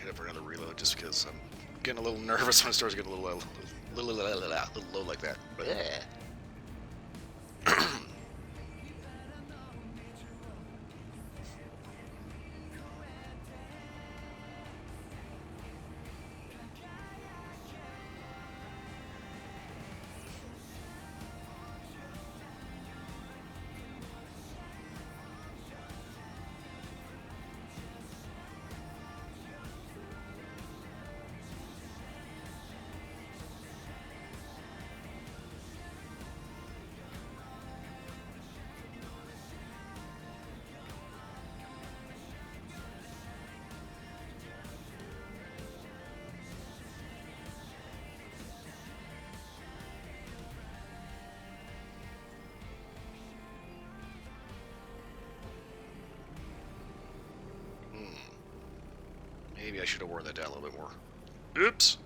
Hit it for another reload just because I'm getting a little nervous when it starts getting a little low like that. But Yeah. Maybe I should have worn that down a little bit more. Oops!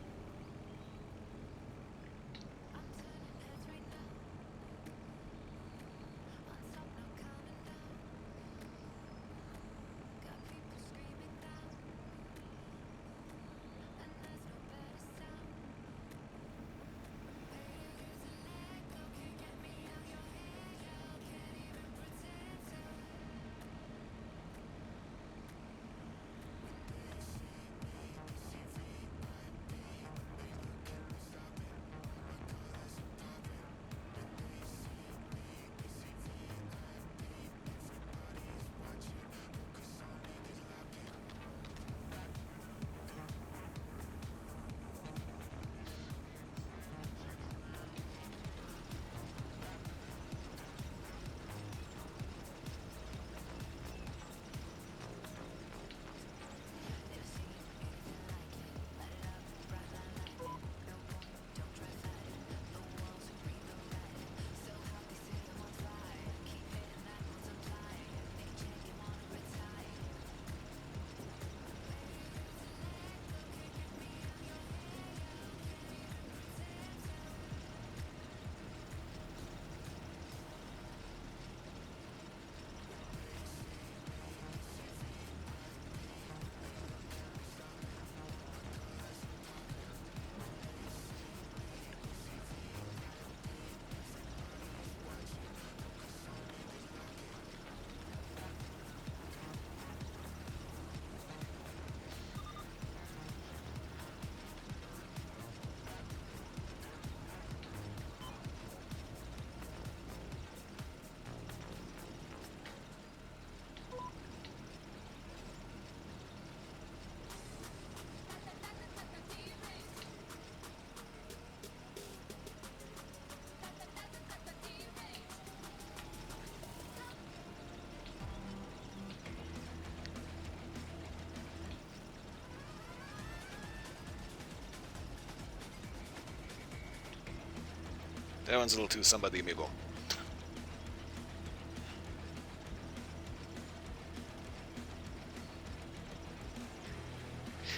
That one's a little too somebody amiibo.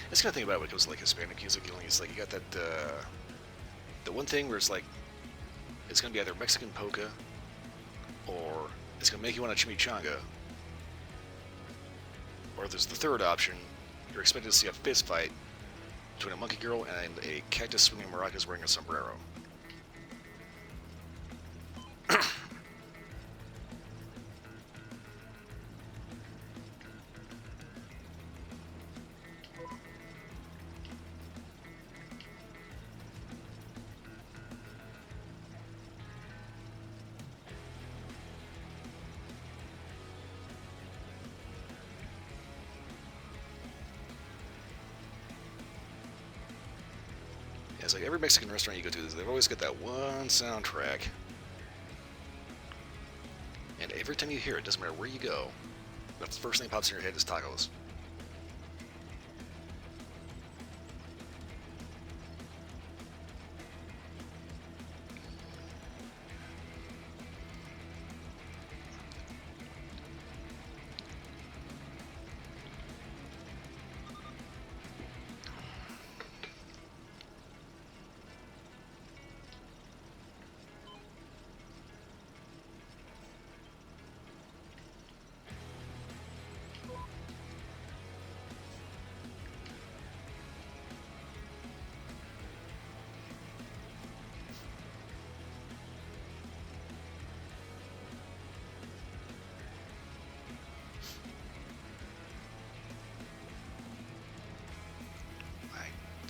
That's kind of thing about it when it comes to like Hispanic music. It's like you got that the one thing where it's like it's gonna be either Mexican polka or it's gonna make you want a chimichanga, or there's the third option. You're expected to see a fist fight between a monkey girl and a cactus swinging maracas wearing a sombrero. It's like every Mexican restaurant you go to, they've always got that one soundtrack. And every time you hear it, doesn't matter where you go, the first thing that pops in your head is tacos.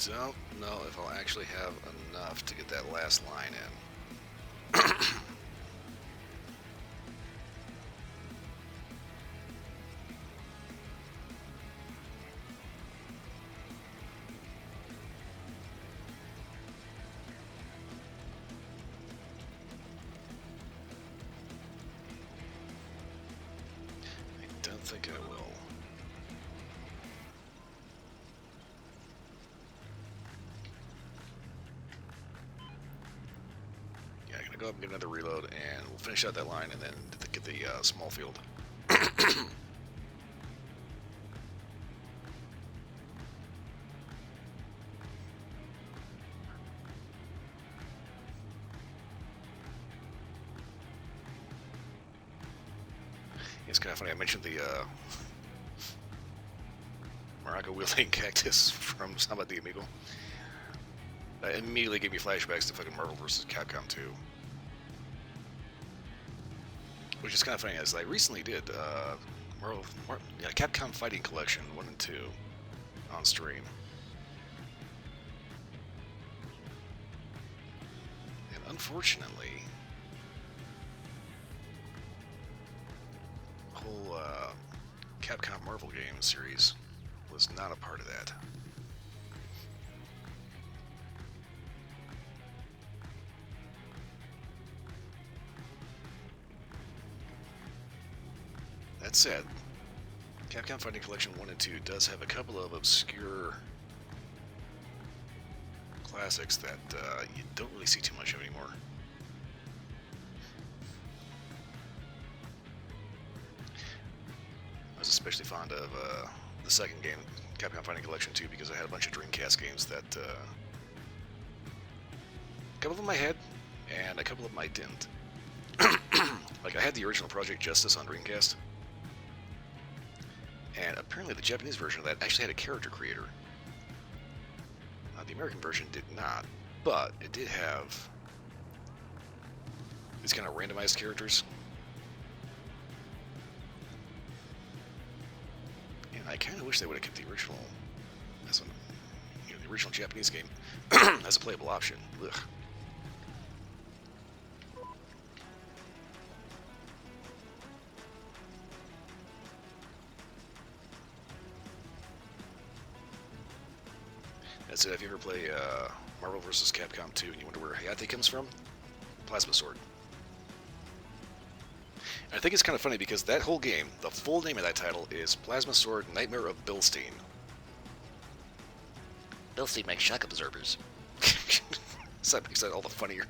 Don't know if I'll actually have enough to get that last line in. I don't think I will. Go up and get another reload, and we'll finish out that line, and then get the small field. It's kind of funny. I mentioned the Morocco wielding cactus from Samba de Amigo. That immediately gave me flashbacks to fucking Marvel vs. Capcom 2. Which is kind of funny, as I recently did Capcom Fighting Collection 1 and 2 on stream. And unfortunately, the whole Capcom Marvel game series was not a part of that. That said, Capcom Fighting Collection 1 and 2 does have a couple of obscure classics that you don't really see too much of anymore. I was especially fond of the second game, Capcom Fighting Collection 2, because I had a bunch of Dreamcast games that a couple of them I had, and a couple of them I didn't. Like, I had the original Project Justice on Dreamcast, and apparently the Japanese version of that actually had a character creator. The American version did not, but it did have these kind of randomized characters. And I kind of wish they would have kept the original as the original Japanese game as a playable option. Ugh. That's it. If you ever play Marvel vs. Capcom 2 and you wonder where Hayate comes from, Plasma Sword. And I think it's kind of funny because that whole game, the full name of that title is Plasma Sword Nightmare of Bilstein. Bilstein makes shock absorbers. So that makes that all the funnier.